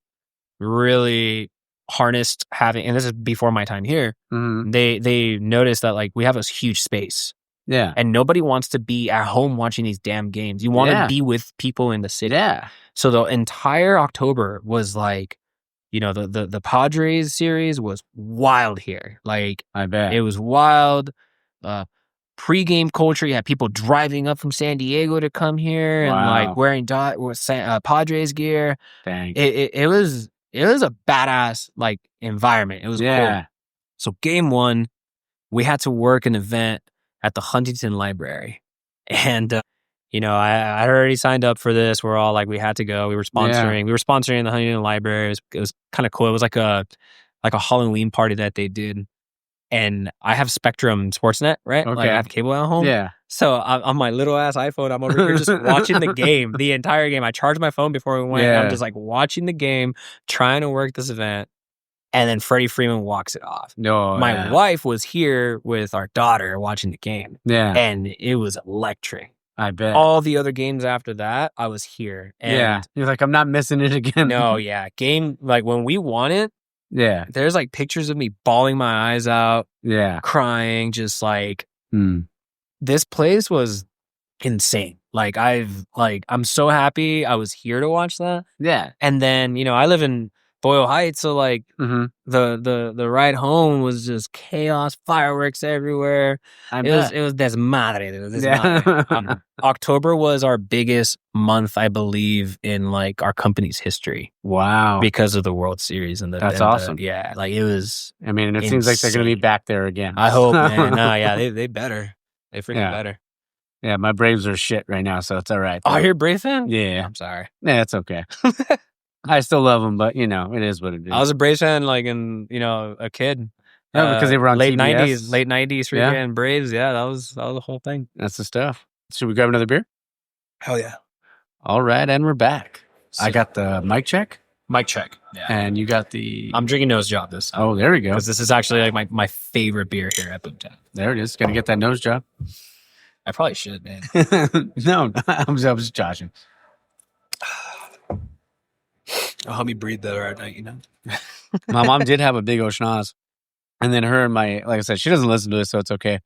really harnessed having, and this is before my time here, they noticed that, like, we have this huge space. Yeah. And nobody wants to be at home watching these damn games. You want to be with people in the city. Yeah. So the entire October was like, the Padres series was wild here. Like, I bet. It was wild. Pre-game culture, you had people driving up from San Diego to come here and like wearing Padres gear. Dang. It was a badass like environment. It was cool. So game 1, we had to work an event at the Huntington Library, and I had already signed up for this. We're all like, we had to go. We were sponsoring. We were sponsoring the Huntington Library. It was kind of cool. It was like a Halloween party that they did. And I have Spectrum Sportsnet, right? Okay. Like, I have cable at home. Yeah. So on my little ass iPhone, I'm over here just watching the game, the entire game. I charged my phone before we went. I'm just like watching the game, trying to work this event. And then Freddie Freeman walks it off. My wife was here with our daughter watching the game. Yeah. And it was electric. I bet. All the other games after that, I was here. And You're like, I'm not missing it again. No, game, like when we won it, there's like pictures of me bawling my eyes out, crying, just like, this place was insane. Like, I'm so happy I was here to watch that. Yeah. And then, I live in Boyle Heights, so like the ride home was just chaos, fireworks everywhere. It was desmadre. October was our biggest month, I believe, in like our company's history. Wow. Because of the World Series and that's awesome. Like it was. I mean, and it seems like they're going to be back there again. I hope, man. No, they better. They freaking better. Yeah, my Braves are shit right now, so it's all right. Oh, you're a Braves fan? Yeah. I'm sorry. Yeah, it's okay. I still love them, but it is what it is. I was a Braves fan, like in a kid. Yeah, because they were on late TBS. '90s, freaking Braves. Yeah, that was the whole thing. That's the stuff. Should we grab another beer? Hell yeah! All right, and we're back. I got the mic check. Mic check. Yeah. And you got the. I'm drinking Nose Job this time. Oh, there we go. Because this is actually like my favorite beer here at Boomtown. There it is. Got to get that nose job. I probably should, man. No, I'm just joshing. I'll help me breathe better at night, you know? My mom did have a big old schnoz. And then her and like I said, she doesn't listen to this, so it's okay.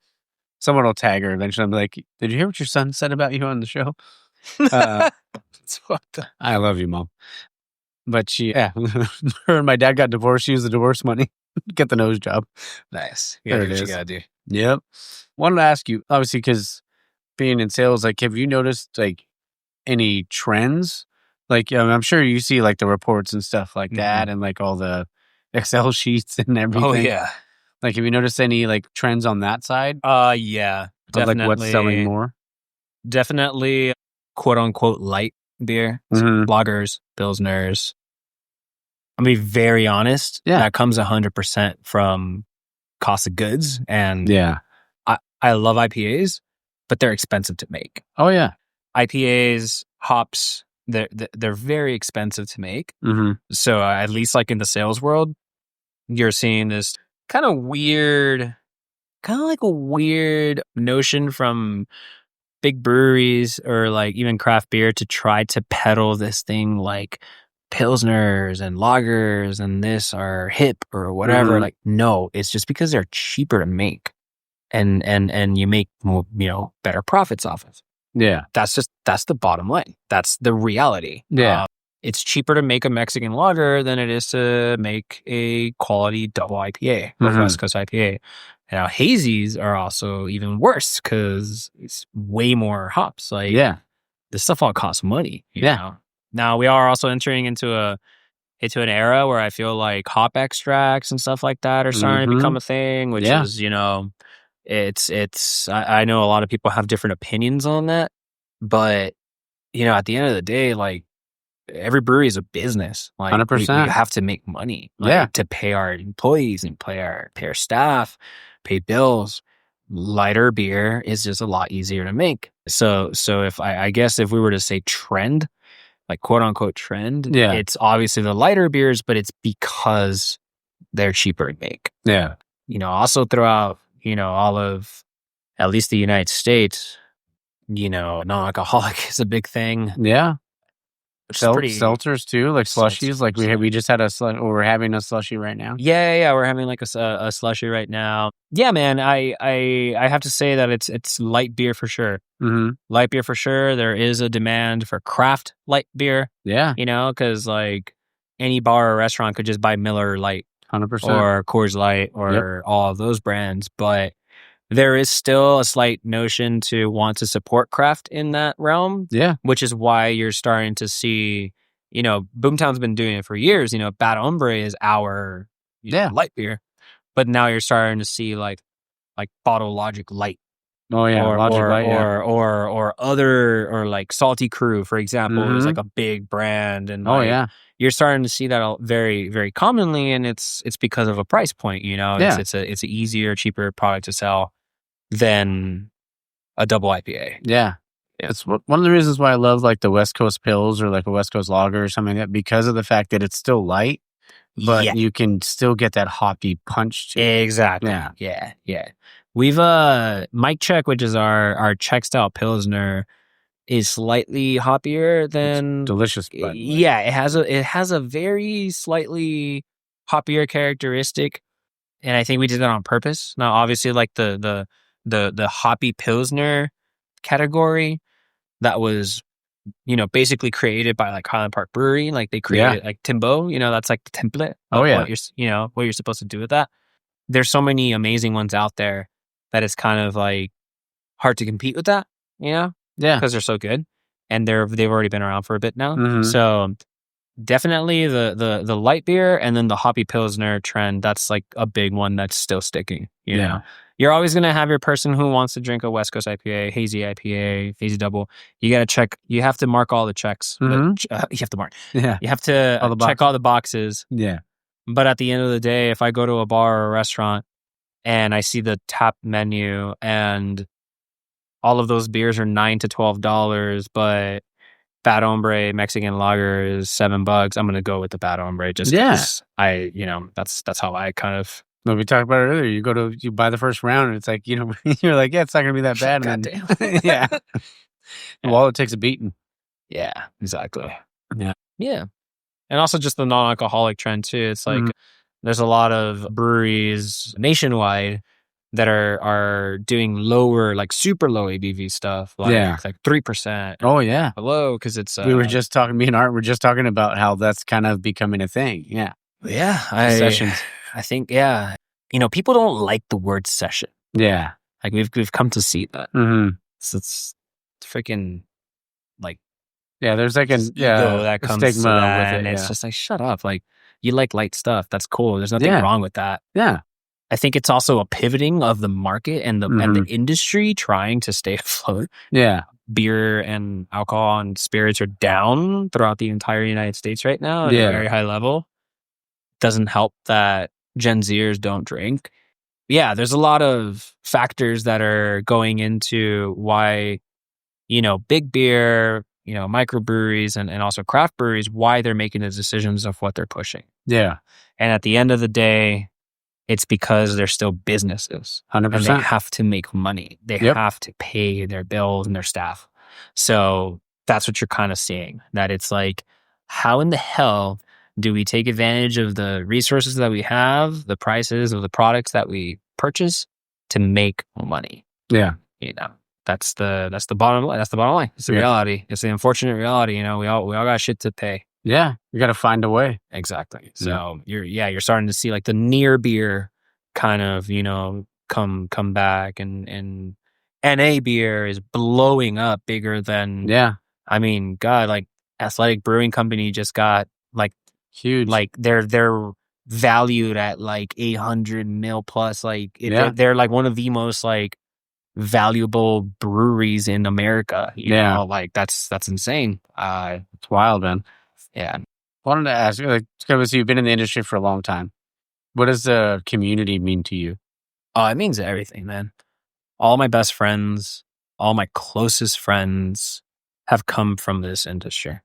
Someone will tag her eventually. I'm like, did you hear what your son said about you on the show? I love you, Mom. But her and my dad got divorced. She used the divorce money to get the nose job. Nice. There it What you is. gotta do. Yep. Wanted to ask you, obviously, because being in sales, like, have you noticed like any trends? Like, I'm sure you see like the reports and stuff like that, and like all the Excel sheets and everything. Oh, yeah. Like, have you noticed any like trends on that side? Yeah. Of Definitely. like what's selling more? Definitely, quote unquote, light beer. Lagers, Pilsners. I'm gonna be very honest. Yeah. That comes 100% from cost of goods. And Yeah. I love IPAs, but they're expensive to make. Oh, yeah. IPAs, hops, they're very expensive to make. So at least like in the sales world, you're seeing this kind of like a weird notion from big breweries or like even craft beer to try to peddle this thing like Pilsners and lagers and this are hip or whatever. Like, no, it's just because they're cheaper to make and you make more, better profits off of. Yeah. That's the bottom line. That's the reality. Yeah. It's cheaper to make a Mexican lager than it is to make a quality double IPA or West Coast IPA. Now, hazies are also even worse because it's way more hops. Like, this stuff all costs money. You know? Now, we are also entering into an era where I feel like hop extracts and stuff like that are starting to become a thing, which is, I know a lot of people have different opinions on that, but, at the end of the day, like, every brewery is a business. Like, 100%. we have to make money, to pay our employees and pay our staff, pay bills. Lighter beer is just a lot easier to make. So if I guess if we were to say trend, like quote unquote trend, it's obviously the lighter beers, but it's because they're cheaper to make. Yeah. Also throughout, all of at least the United States, non-alcoholic is a big thing. Yeah. Pretty seltzers too, like slushies. Like we just had we're having a slushie right now. Yeah. We're having like a slushie right now. Yeah, man. I have to say that it's light beer for sure. Light beer for sure. There is a demand for craft light beer. Yeah. Because like any bar or restaurant could just buy Miller Lite, 100%, or Coors Light, or all of those brands, but there is still a slight notion to want to support craft in that realm. Yeah. Which is why you're starting to see, Boomtown's been doing it for years. Bad Hombre is our light beer. But now you're starting to see like Bottle Logic Light. Oh yeah, Logic Light, or other, or like Salty Crew, for example, is like a big brand. And you're starting to see that very, very commonly, and it's because of a price point, It's an easier, cheaper product to sell than a double IPA. Yeah. It's one of the reasons why I love like the West Coast Pills or like a West Coast Lager or something like that, because of the fact that it's still light, but you can still get that hoppy punch to it. Exactly. Yeah. We've Mike Check, which is our Czech style Pilsner, is slightly hoppier than it's delicious. Yeah, it has a very slightly hoppier characteristic, and I think we did that on purpose. Now, obviously, like the hoppy Pilsner category that was, basically created by like Highland Park Brewery. Like they created like Timbo, that's like the template of what you're supposed to do with that. There's so many amazing ones out there that it's kind of like hard to compete with that, because they're so good, and they've already been around for a bit now. So definitely the light beer, and then the hoppy Pilsner trend, that's like a big one that's still sticking. You know, you're always going to have your person who wants to drink a West Coast IPA, hazy double. You got to check, you have to mark all the checks. You have to mark. Yeah. You have to check all the boxes. Yeah. But at the end of the day, if I go to a bar or a restaurant and I see the tap menu and all of those beers are $9 to $12, but Bad Hombre Mexican Lager is $7, I'm going to go with the Bad Hombre just because that's how I kind of. No, we talked about it earlier. You buy the first round and it's like, you're like, it's not going to be that bad. And then, the wallet takes a beating. Yeah, exactly. Yeah. And also just the non-alcoholic trend too. It's like Mhm. there's a lot of breweries nationwide that are doing lower, like super low ABV stuff, like 3% Oh yeah. below, because it's We were just talking. Me and Art were just talking about how that's kind of becoming a thing. Yeah. Sessions. I think people don't like the word session. Yeah. Like we've come to see that. Mm-hmm. So it's freaking like Yeah. There's like ego that a comes to stigma that, with it. and it's Yeah. just like, shut up. Like, you like light stuff. That's cool. There's nothing Yeah. wrong with that. Yeah. I think it's also a pivoting of the market and the Mhm. industry trying to stay afloat. Yeah. Beer and alcohol and spirits are down throughout the entire United States right now at Yeah. a very high level. Doesn't help that Gen Zers don't drink. Yeah, there's a lot of factors that are going into why, big beer, microbreweries and also craft breweries, why they're making the decisions of what they're pushing. Yeah. And at the end of the day, it's because they're still businesses. 100%. And they have to make money. They have to pay their bills and their staff. So that's what you're kind of seeing. That it's like, how in the hell do we take advantage of the resources that we have, the prices of the products that we purchase to make money? Yeah. That's the bottom line. That's the bottom line. It's the reality. It's the unfortunate reality. We all got shit to pay. Yeah. You got to find a way. Exactly. So you're starting to see like the near beer kind of, come back, and NA beer is blowing up bigger than, I mean, God, like Athletic Brewing Company just got like huge. Like they're valued at like 800 mil plus. Like they're like one of the most like valuable breweries in America. You know, like that's insane. It's wild, man. Yeah. I wanted to ask you, like, because you've been in the industry for a long time, what does the community mean to you? Oh, it means everything, man. All my best friends, all my closest friends have come from this industry.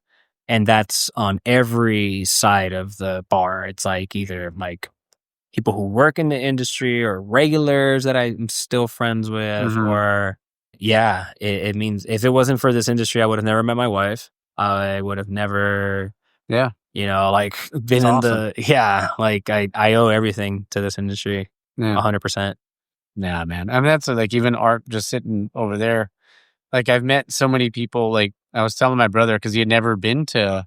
And that's on every side of the bar. It's like either like people who work in the industry or regulars that I'm still friends with, or it means if it wasn't for this industry, I would have never met my wife. I would have never, like been in like I owe everything to this industry, 100%. Yeah, man. I mean, that's like even Art just sitting over there. Like I've met so many people. Like I was telling my brother because he had never been to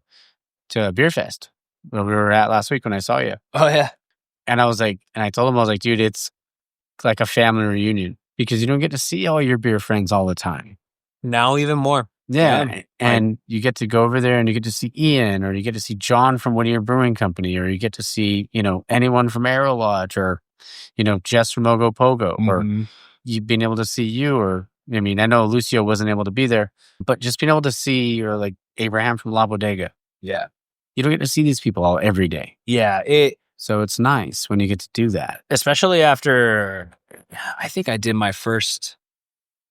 a beer fest where we were at last week when I saw you. Oh yeah. And I was like, and I told him, I was like, dude, it's like a family reunion because you don't get to see all your beer friends all the time. Now even more. Yeah. And you get to go over there and you get to see Ian, or you get to see John from Whittier Brewing Company, or you get to see, anyone from Aero Lodge, or, Jess from Ogo Pogo, or you've been able to see you, or, I mean, I know Lucio wasn't able to be there, but just being able to see, or like Abraham from La Bodega. Yeah. You don't get to see these people all every day. Yeah. So it's nice when you get to do that. Especially after, I think I did my first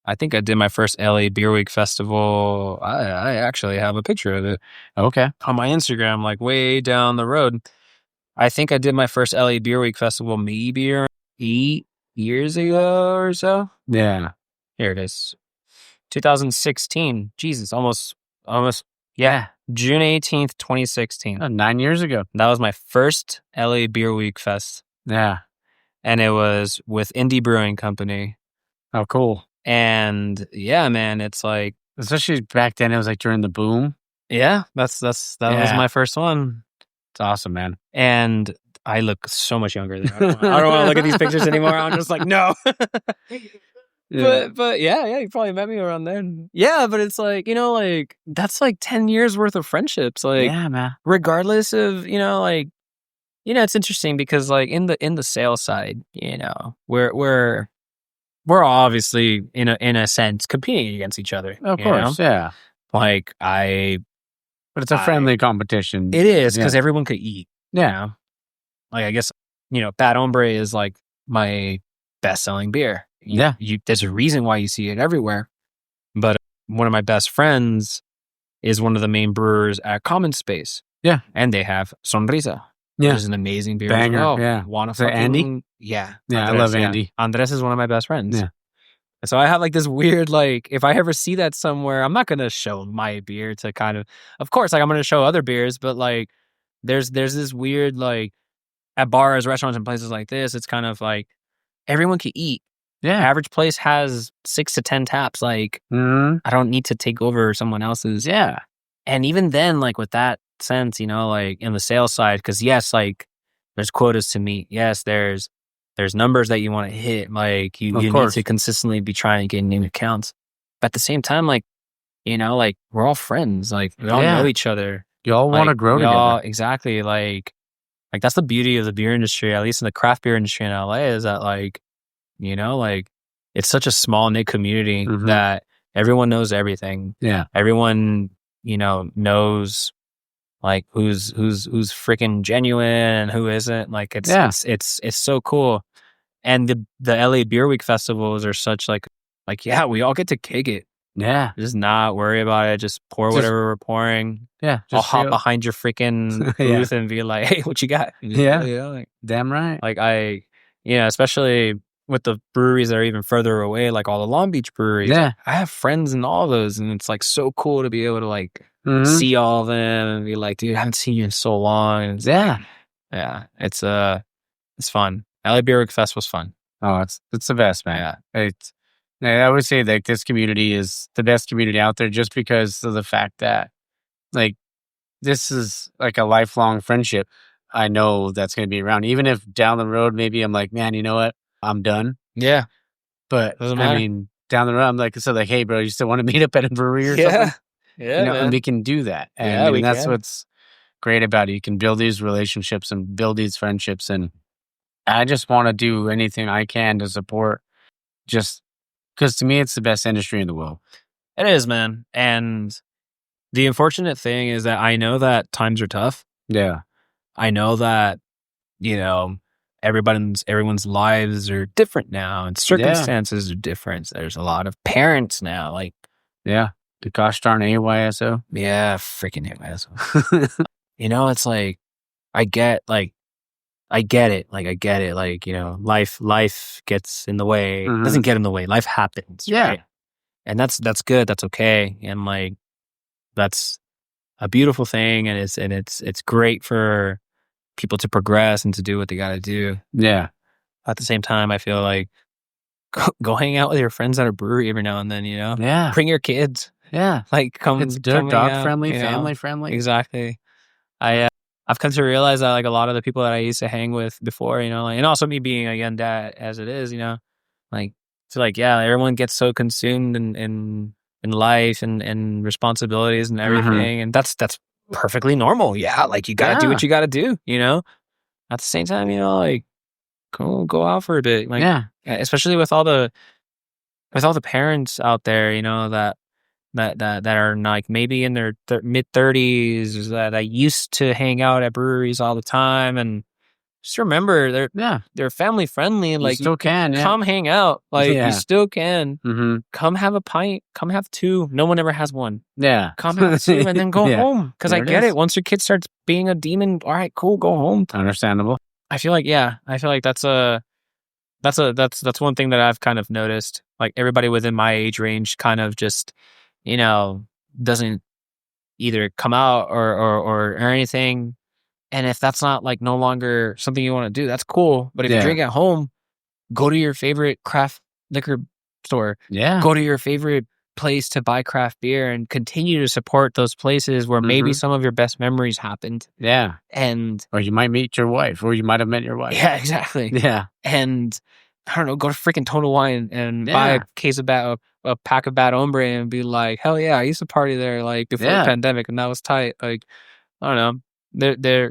LA Beer Week Festival. I actually have a picture of it. Okay. On my Instagram, like way down the road. I think I did my first LA Beer Week Festival maybe 8 years ago or so. Yeah. Here it is. 2016. Jesus, almost. Yeah. June 18th, 2016. 9 years ago. That was my first LA Beer Week Fest. Yeah. And it was with Indie Brewing Company. Oh, cool. And yeah, man, it's like, especially back then, it was like during the boom. Yeah, that was my first one. It's awesome, man. And I look so much younger than I don't want to look at these pictures anymore. I'm just like, no. But yeah, you probably met me around then. Yeah, but it's like, like that's like 10 years worth of friendships. Like, yeah, man. Regardless of, it's interesting because like in the sales side, we're obviously in a sense competing against each other. Of course, yeah. Like but it's a friendly competition. It is because everyone could eat. Yeah. Like I guess Bad Hombre is like my best-selling beer. There's a reason why you see it everywhere. But one of my best friends is one of the main brewers at Common Space. Yeah, and they have Sonrisa. Yeah, which is an amazing beer. Banger. As well. Yeah, want to fucking Andy? Yeah, Andres, I love Andy. Andres is one of my best friends. Yeah. So I have like this weird, like, if I ever see that somewhere, I'm not going to show my beer to kind of course, like I'm going to show other beers, but like there's this weird, like, at bars, restaurants, and places like this, it's kind of like everyone can eat. Yeah. Average place has 6 to 10 taps. Like, Mhm. I don't need to take over someone else's. Yeah. And even then, like, with that sense, you know, like, in the sales side, because yes, like, there's quotas to meet. Yes, there's numbers that you want to hit. Like, you need course. to consistently be trying to get new accounts. But at the same time, like, you know, like, we're all friends. Like, we all Yeah. know each other. You all want to Like, grow we all- together. exactly. Like, that's the beauty of the beer industry, at least in the craft beer industry in LA, is that, like, you know, like, it's such a small knit community Mhm. that everyone knows everything. Yeah. Everyone, you know, knows, like, who's freaking genuine and who isn't. Like, it's so cool. And the LA Beer Week festivals are such like yeah, we all get to kick it. Yeah. Just not worry about it. Just pour whatever we're pouring. Yeah. I'll hop behind your freaking Yeah. booth and be like, "Hey, what you got?" Yeah. You know, like, Damn right. you know, especially with the breweries that are even further away, like all the Long Beach breweries. Yeah. I have friends in all those, and it's like so cool to be able to, like, Mhm. see all of them and be like, dude, I haven't seen you in so long. And Yeah. it's fun. LA Beer Week Fest was fun. Oh, it's the best, man. I always say, like, this community is the best community out there just because of the fact that, like, this is like a lifelong friendship. I know that's going to be around. Even if down the road, maybe I'm like, man, you know what? I'm done. Yeah. But Doesn't I matter. mean, down the road, I'm like, so like, hey, bro, you still want to meet up at a brewery or something? Yeah, You know, man. and we can do that. And Yeah, we that's can. what's great about it. You can build these relationships and build these friendships. And I just want to do anything I can to support, just because to me, it's the best industry in the world. It is, man. And the unfortunate thing is that I know that times are tough. Yeah. I know that, you know, everyone's lives are different now and circumstances are different. There's a lot of parents now, like, Yeah. The gosh darn AYSO. yeah, freaking AYSO. You know, it's like, I get it. Like, I get it. Like, you know, life gets in the way. Mhm. Doesn't get in the way. Life happens. Yeah. Right? And that's good. That's okay. And, like, that's a beautiful thing. And it's great for people to progress and to do what they got to do. Yeah. At the same time, I feel like go hang out with your friends at a brewery every now and then, you know? Yeah. Bring your kids. Yeah. Like, come. It's come hang dog out, friendly, you know? family friendly. Exactly. I've come to realize that, like, a lot of the people that I used to hang with before, you know, like, and also me being a young dad as it is, you know, like, so, like, yeah, everyone gets so consumed in life and responsibilities and everything, and that's perfectly normal. Yeah, like, you gotta do what you gotta do, you know. At the same time, you know, like, go out for a bit, like, especially with all the parents out there, you know, that are, like, maybe in their mid 30s that used to hang out at breweries all the time, and just remember they're family friendly, and, like, you still can come hang out, like, you still can. Mm-hmm. Come have a pint, come have two. No one ever has one. Yeah. Come have two and then go home, because I get it. Once your kid starts being a demon, all right, cool, go home. Understandable. I feel like that's one thing that I've kind of noticed. Like, everybody within my age range kind of just, you know, doesn't either come out or anything. And if that's not, like, no longer something you want to do, that's cool. But if you drink at home, go to your favorite craft liquor store. Yeah. Go to your favorite place to buy craft beer and continue to support those places where maybe some of your best memories happened. Yeah. Or you might meet your wife, or you might have met your wife. Yeah, exactly. Yeah. And I don't know, go to freaking Total Wine and buy a pack of Bad Hombre and be like, hell yeah, I used to party there, like, before the pandemic, and that was tight. Like, I don't know.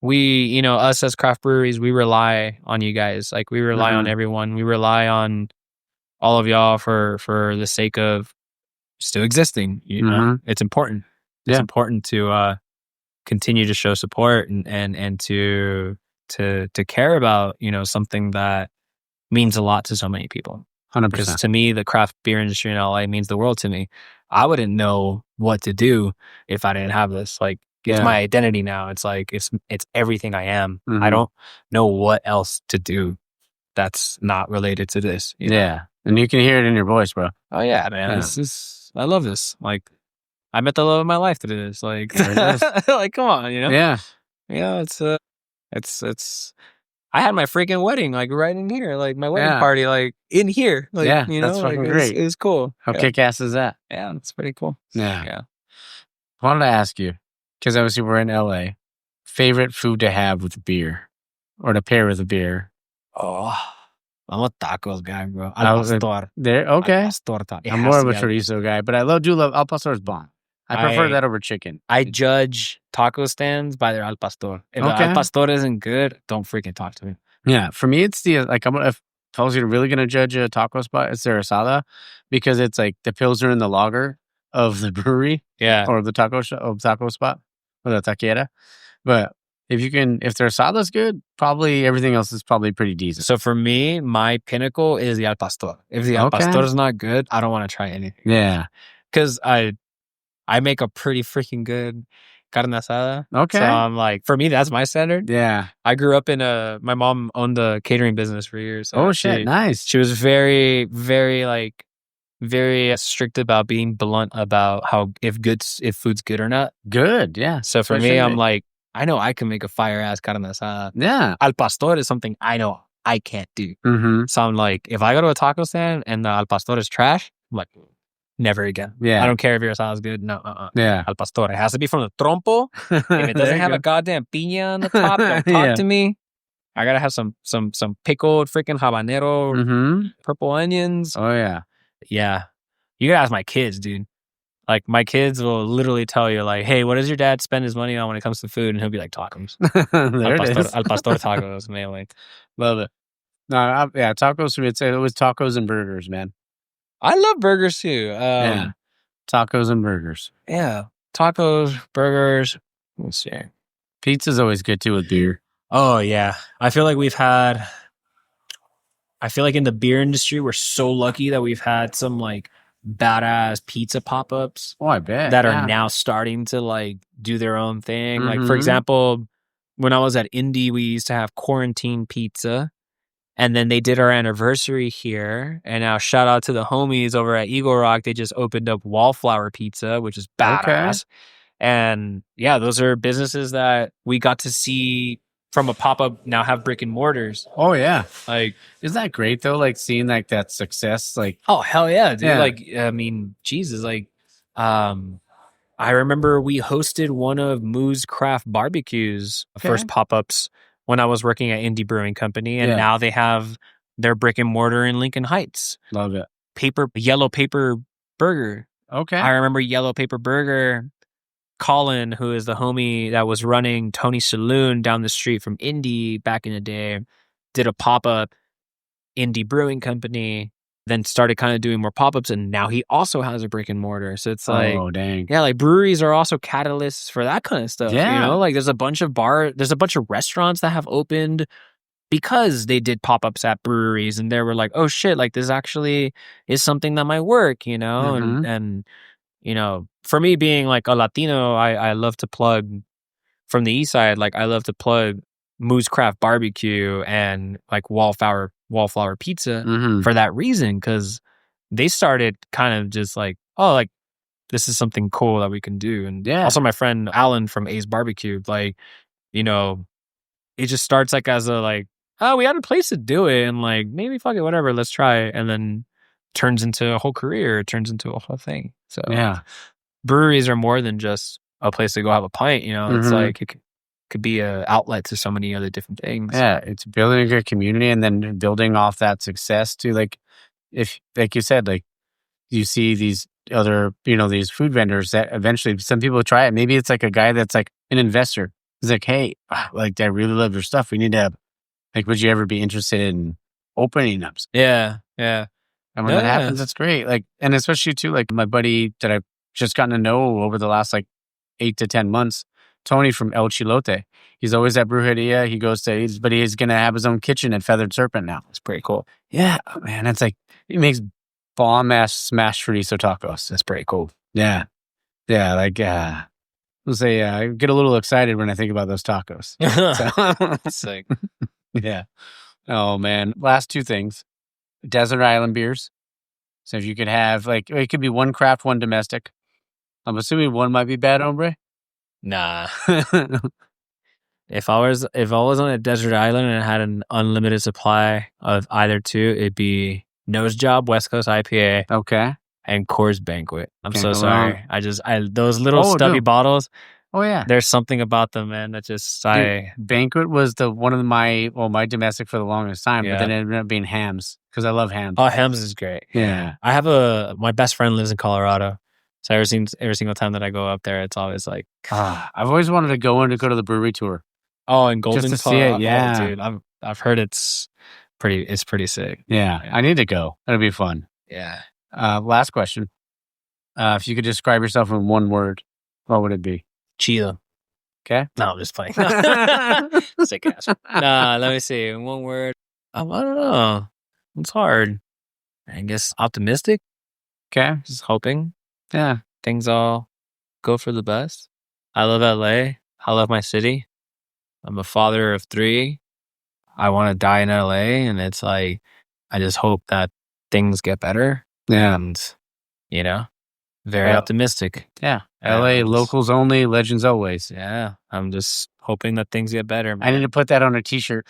We, you know, us as craft breweries, we rely on you guys. Like, we rely on everyone. We rely on all of y'all for the sake of still existing. You know, it's important. It's important to continue to show support and to care about, you know, something that means a lot to so many people. 100%. Because to me, the craft beer industry in LA means the world to me. I wouldn't know what to do if I didn't have this. Like, it's my identity now. It's like, it's everything I am. I don't know what else to do that's not related to this. You know? Yeah. And you can hear it in your voice, bro. Oh yeah, man. Yeah. I love this. Like, I met the love of my life through this. Like, like, come on, you know? Yeah. it's. I had my freaking wedding like right in here, like my wedding Yeah. party, like in here, like that's like fucking great. it was cool. How kick-ass is that? Yeah, it's pretty cool. Yeah. I wanted to ask you, because obviously we're in LA, favorite food to have with beer or to pair with a beer? Oh, I'm a tacos guy, bro. I Al was like, pastor. There, okay. Al pastor taco. It I'm has more to of a be chorizo guy, but I do love Al Pastor's bomb. I prefer that over chicken. I judge taco stands by their al pastor. If the al pastor isn't good, don't freaking talk to me. Yeah, for me, it's the like if I was really gonna judge a taco spot, it's their asada, because it's like the pilsner and the lager of the brewery, or the taco spot, or the taqueria. But if their asada's good, probably everything else is probably pretty decent. So for me, my pinnacle is the al pastor. If the al pastor is not good, I don't want to try anything. Yeah, because I make a pretty freaking good carne asada. Okay. So I'm like, for me, that's my standard. Yeah. I grew up in my mom owned a catering business for years. So shit, nice. She was very, very very strict about being blunt about if food's good or not. Good, yeah. So for me, I'm like, I know I can make a fire ass carne asada. Yeah. Al pastor is something I know I can't do. Mm-hmm. So I'm like, if I go to a taco stand and the al pastor is trash, I'm like, never again. Yeah. I don't care if your asada is good. No. Yeah. Al pastor. It has to be from the trompo. If it doesn't have a goddamn piña on the top, don't talk to me. I gotta have some pickled freaking habanero, purple onions. Oh yeah. Yeah. You gotta ask my kids, dude. Like my kids will literally tell you, like, hey, what does your dad spend his money on when it comes to food? And he'll be like, tacos. Al pastor tacos, man. Like, love it. No, tacos for me. It was tacos and burgers, man. I love burgers too. Tacos and burgers. Yeah, tacos, burgers. Let's see. Pizza's always good too with beer. Oh yeah, I feel like in the beer industry, we're so lucky that we've had some like badass pizza pop-ups. Oh, I bet. That are now starting to like do their own thing. Like for example, when I was at Indie, we used to have quarantine pizza. And then they did our anniversary here. And now shout out to the homies over at Eagle Rock. They just opened up Wallflower Pizza, which is badass. And yeah, those are businesses that we got to see from a pop-up now have brick and mortars. Oh yeah. Like, isn't that great though? Like seeing like that success, like, oh hell yeah, dude. Yeah. Like, I mean, Jesus, like, I remember we hosted one of Moo's Craft Barbecue's first pop-ups when I was working at Indie Brewing Company, and now they have their brick and mortar in Lincoln Heights. Love it. Yellow Paper Burger. Okay. I remember Yellow Paper Burger. Colin, who is the homie that was running Tony's Saloon down the street from Indie back in the day, did a pop-up Indie Brewing Company, then started kind of doing more pop-ups, and now he also has a brick and mortar. So it's like, oh dang, yeah, like breweries are also catalysts for that kind of stuff. Yeah, you know, like there's a bunch of restaurants that have opened because they did pop-ups at breweries, and they were like, oh shit, like this actually is something that might work, you know, and you know, for me being like a Latino, I love to plug from the east side. Like I love to plug Moo's Craft Barbecue and like Wallflower Pizza for that reason, because they started kind of just like, oh, like this is something cool that we can do. And also my friend Alan from Ace Barbecue, like, you know, it just starts like as a like, oh, we had a place to do it, and like maybe fuck it, whatever, let's try it, and then turns into a whole career, it turns into a whole thing. So yeah, breweries are more than just a place to go have a pint, you know. It's like it could be an outlet to so many other different things. Yeah, it's building a good community and then building off that success to, like, if, like you said, like you see these other, you know, these food vendors that eventually some people try it. Maybe it's like a guy that's like an investor. He's like, hey, like I really love your stuff. We need to have, like, would you ever be interested in opening up? Yeah. And when that happens, it's great. Like, and especially too, like my buddy that I've just gotten to know over the last like 8 to 10 months, Tony from El Chilote. He's always at Brujeria. He goes to, but he's going to have his own kitchen at Feathered Serpent now. It's pretty cool. Yeah, man. It's like, he makes bomb ass smashed chorizo tacos. That's pretty cool. Yeah. Yeah. Like, let's say, I get a little excited when I think about those tacos. Sick. Yeah. Oh man. Last two things. Desert Island beers. So if you could have, like, it could be one craft, one domestic. I'm assuming one might be Bad Hombre. Nah. If I was on a desert island and I had an unlimited supply of either two, it'd be Nose Job West Coast IPA Okay. and Coors Banquet. I'm Can't so go sorry. Those little Oh, stubby dude. bottles. Oh yeah. There's something about them, man. That just Dude, Banquet was one of my domestic for the longest time, but then it ended up being Hams because I love Hams. Oh, Hams is great. Yeah. I have my best friend lives in Colorado, so every single time that I go up there, it's always like, I've always wanted to go to the brewery tour. oh, in Golden, just to Colorado. see it. Yeah, dude, I've heard it's pretty sick. Yeah, I need to go. That'll be fun. Yeah. Last question. If you could describe yourself in one word, what would it be? Chill. Okay. No, I'm just playing. Sick ass. Nah, let me see. In one word, I don't know. It's hard. I guess optimistic. Okay. Just hoping. Yeah. Things all go for the best. I love LA. I love my city. I'm a father of 3. I want to die in LA, and it's like I just hope that things get better. Yeah. And very optimistic. Yeah. LA locals only, legends always. Yeah. I'm just hoping that things get better, man. I need to put that on a t-shirt.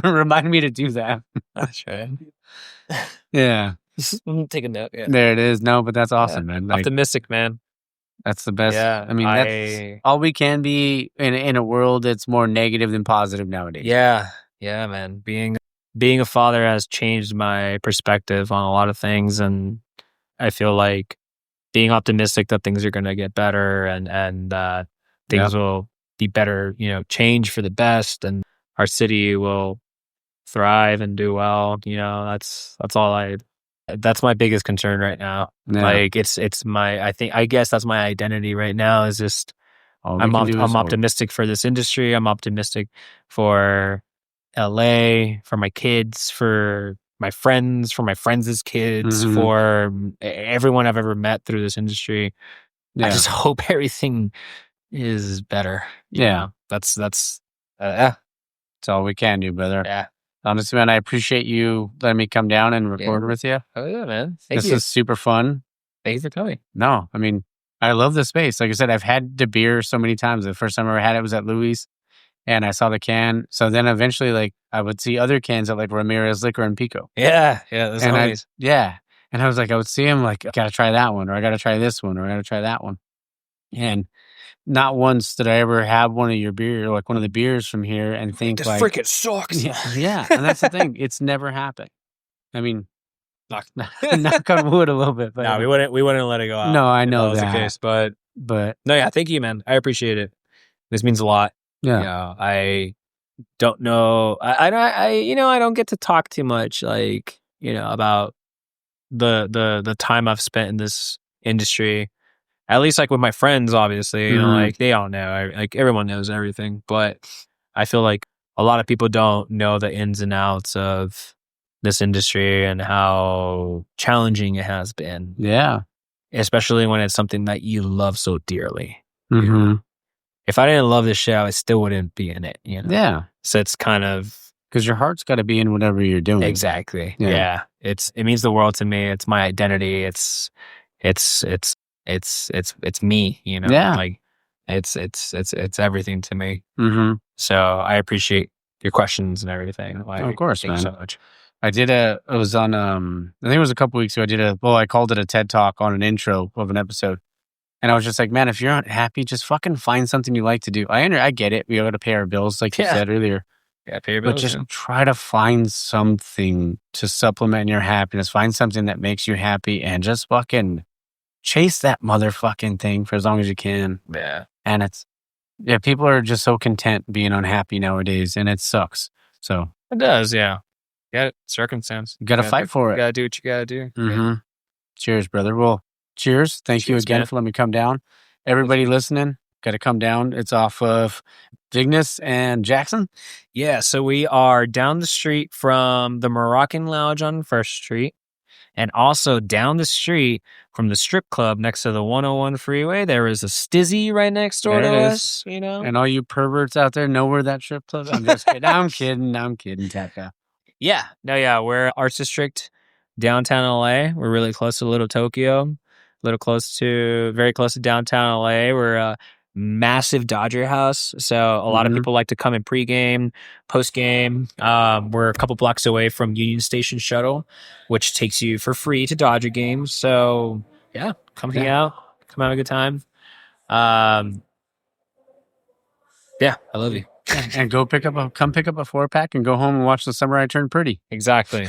Remind me to do that. That's right. Yeah. Take a note. Yeah. There it is. No, but that's awesome, man. Like, optimistic, man. That's the best. Yeah. I mean, that's all we can be in a world that's more negative than positive nowadays. Yeah. Yeah, man. Being a father has changed my perspective on a lot of things, and I feel like being optimistic that things are going to get better and that things will be better, change for the best, and our city will thrive and do well. That's my biggest concern right now. Yeah. Like I guess that's my identity right now is just I'm optimistic for this industry. I'm optimistic for LA, for my kids, for my friends, kids, for everyone I've ever met through this industry. Yeah. I just hope everything is better. Yeah. That's all we can do, brother. Yeah. Honestly, man, I appreciate you letting me come down and record with you. Oh yeah, man. This is super fun. Thanks for coming. No, I mean, I love the space. Like I said, I've had the beer so many times. The first time I ever had it was at Louis, and I saw the can. So then eventually, like, I would see other cans at like Ramirez Liquor and Pico. Yeah. That's nice. And I was like, I would see them like, I got to try that one, or I got to try this one, or I got to try that one. And not once did I ever have one of your beer, like one of the beers from here, and think this like, freaking sucks. Yeah. And that's the thing. It's never happened. I mean, knock on wood a little bit, but no, we wouldn't let it go out. No, I know that was the case, but no, yeah, thank you, man. I appreciate it. This means a lot. Yeah. I don't know. I don't get to talk too much, like, about the time I've spent in this industry. At least like with my friends, obviously, like they all know, like everyone knows everything. But I feel like a lot of people don't know the ins and outs of this industry and how challenging it has been. Yeah. Especially when it's something that you love so dearly. Mm-hmm. If I didn't love this show, I still wouldn't be in it, Yeah. So it's kind of... Because your heart's got to be in whatever you're doing. Exactly. Yeah. It means the world to me. It's my identity. It's me, Yeah. Like it's everything to me. Mm-hmm. So I appreciate your questions and everything. Like, of course, thank man. you so much. I did it was on, I think it was a couple weeks ago. I called it a TED Talk on an intro of an episode. And I was just like, man, if you're not happy, just fucking find something you like to do. I get it. We got to pay our bills, like you said earlier. Yeah, pay your bills. But just try to find something to supplement your happiness. Find something that makes you happy and just fucking chase that motherfucking thing for as long as you can. Yeah. And people are just so content being unhappy nowadays, and it sucks. So it does, yeah. Circumstance. You got to fight for it. You got to do what you got to do. Mm-hmm. Yeah. Cheers, brother. Well, cheers. Thank you again for letting me come down. Everybody listening, got to come down. It's off of Vignes and Jackson. Yeah, so we are down the street from the Moroccan Lounge on 1st Street, and also down the street from the strip club next to the 101 freeway. There is a Stizzy right next door to us, And all you perverts out there know where that strip club is. I'm just kidding. I'm kidding, Taka. Yeah. No, yeah. We're Arts District, downtown LA. We're really close to Little Tokyo, very close to downtown LA. We're massive Dodger house. So a lot of people like to come in pregame, postgame. We're a couple blocks away from Union Station Shuttle, which takes you for free to Dodger games. So yeah, come hang out, come have a good time. Yeah, I love you. And come pick up a 4-pack and go home and watch The Summer I Turned Pretty. Exactly.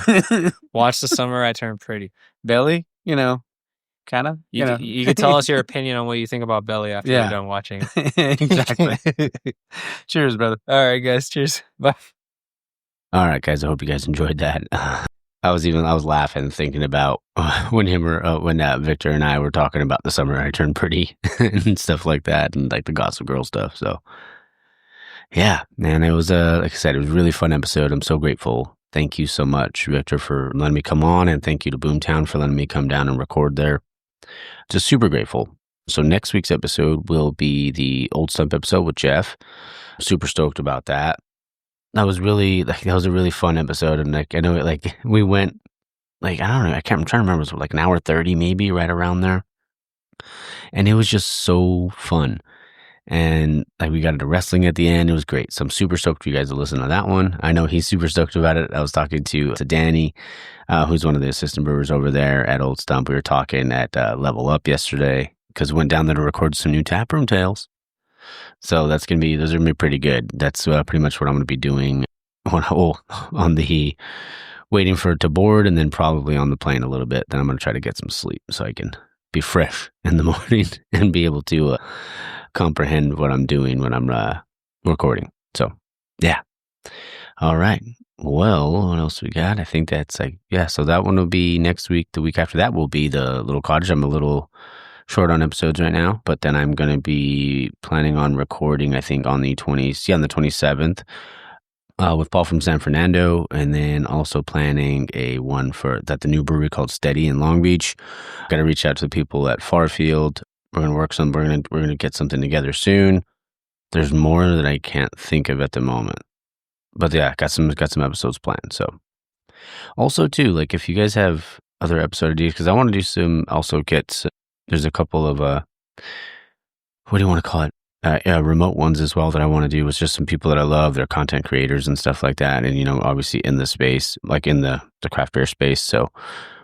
Watch The Summer I Turned Pretty. Belly, kind of. You could tell us your opinion on what you think about Belly after you're done watching it. Exactly. Cheers, brother. All right, guys. Cheers. Bye. All right, guys. I hope you guys enjoyed that. I was laughing thinking about when Victor and I were talking about The Summer I Turned Pretty and stuff like that, and like the Gossip Girl stuff. So yeah, man, it was like I said, it was a really fun episode. I'm so grateful. Thank you so much, Victor, for letting me come on, and thank you to Boomtown for letting me come down and record there. Just super grateful. So next week's episode will be the Old Stump episode with Jeff. Super stoked about that. That was a really fun episode, and like I know it, like we went like I don't know, I'm trying to remember, it was like an hour 30 maybe, right around there, and it was just so fun. And like we got into wrestling at the end. It was great. So I'm super stoked for you guys to listen to that one. I know he's super stoked about it. I was talking to Danny, who's one of the assistant brewers over there at Old Stump. We were talking at Level Up yesterday because we went down there to record some new Taproom tales. So those are going to be pretty good. That's pretty much what I'm going to be doing on the waiting for it to board, and then probably on the plane a little bit. Then I'm going to try to get some sleep so I can be fresh in the morning and be able to comprehend what I'm doing when I'm recording. So yeah. All right. Well, what else we got? I think that's so that one will be next week. The week after that will be the Little Cottage. I'm a little short on episodes right now, but then I'm going to be planning on recording, I think on the 27th with Paul from San Fernando, and then also planning a one for the new brewery called Steady in Long Beach. Got to reach out to the people at Farfield. We're gonna get something together soon. There's more that I can't think of at the moment, but yeah, got some episodes planned. So also too, like if you guys have other episode ideas, because I want to do there's a couple of what do you want to call it? Remote ones as well that I want to do with just some people that I love. They're content creators and stuff like that, and obviously in the space, like in the craft beer space. So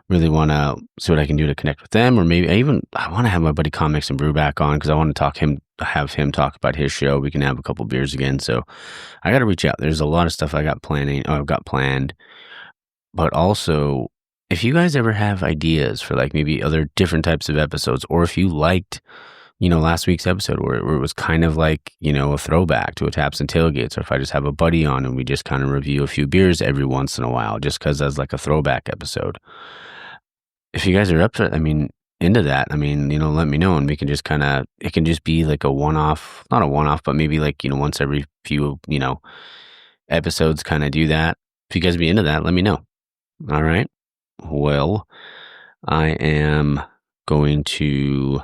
really want to see what I can do to connect with them, or maybe I want to have my buddy Comics and Brew back on because I want to have him talk about his show. We can have a couple beers again. So I got to reach out. There's a lot of stuff I've got planned, but also if you guys ever have ideas for like maybe other different types of episodes, or if you liked, last week's episode where it was kind of like, a throwback to a Taps and Tailgates, or if I just have a buddy on and we just kind of review a few beers every once in a while, just because as like a throwback episode. If you guys are up to into that, let me know, and we can just it can just be like a one-off, not a one-off, but maybe like, once every few, episodes kind of do that. If you guys be into that, let me know. All right. Well, I am going to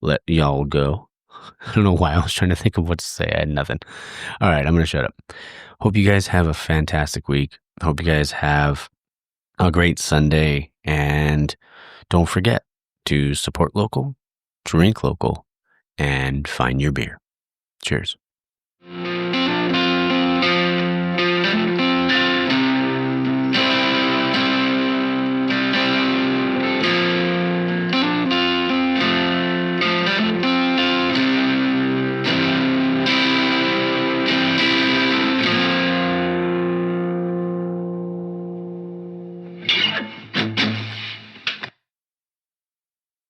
let y'all go. I don't know why I was trying to think of what to say. I had nothing. All right. I'm going to shut up. Hope you guys have a fantastic week. Hope you guys have a great Sunday, and don't forget to support local, drink local, and find your beer. Cheers.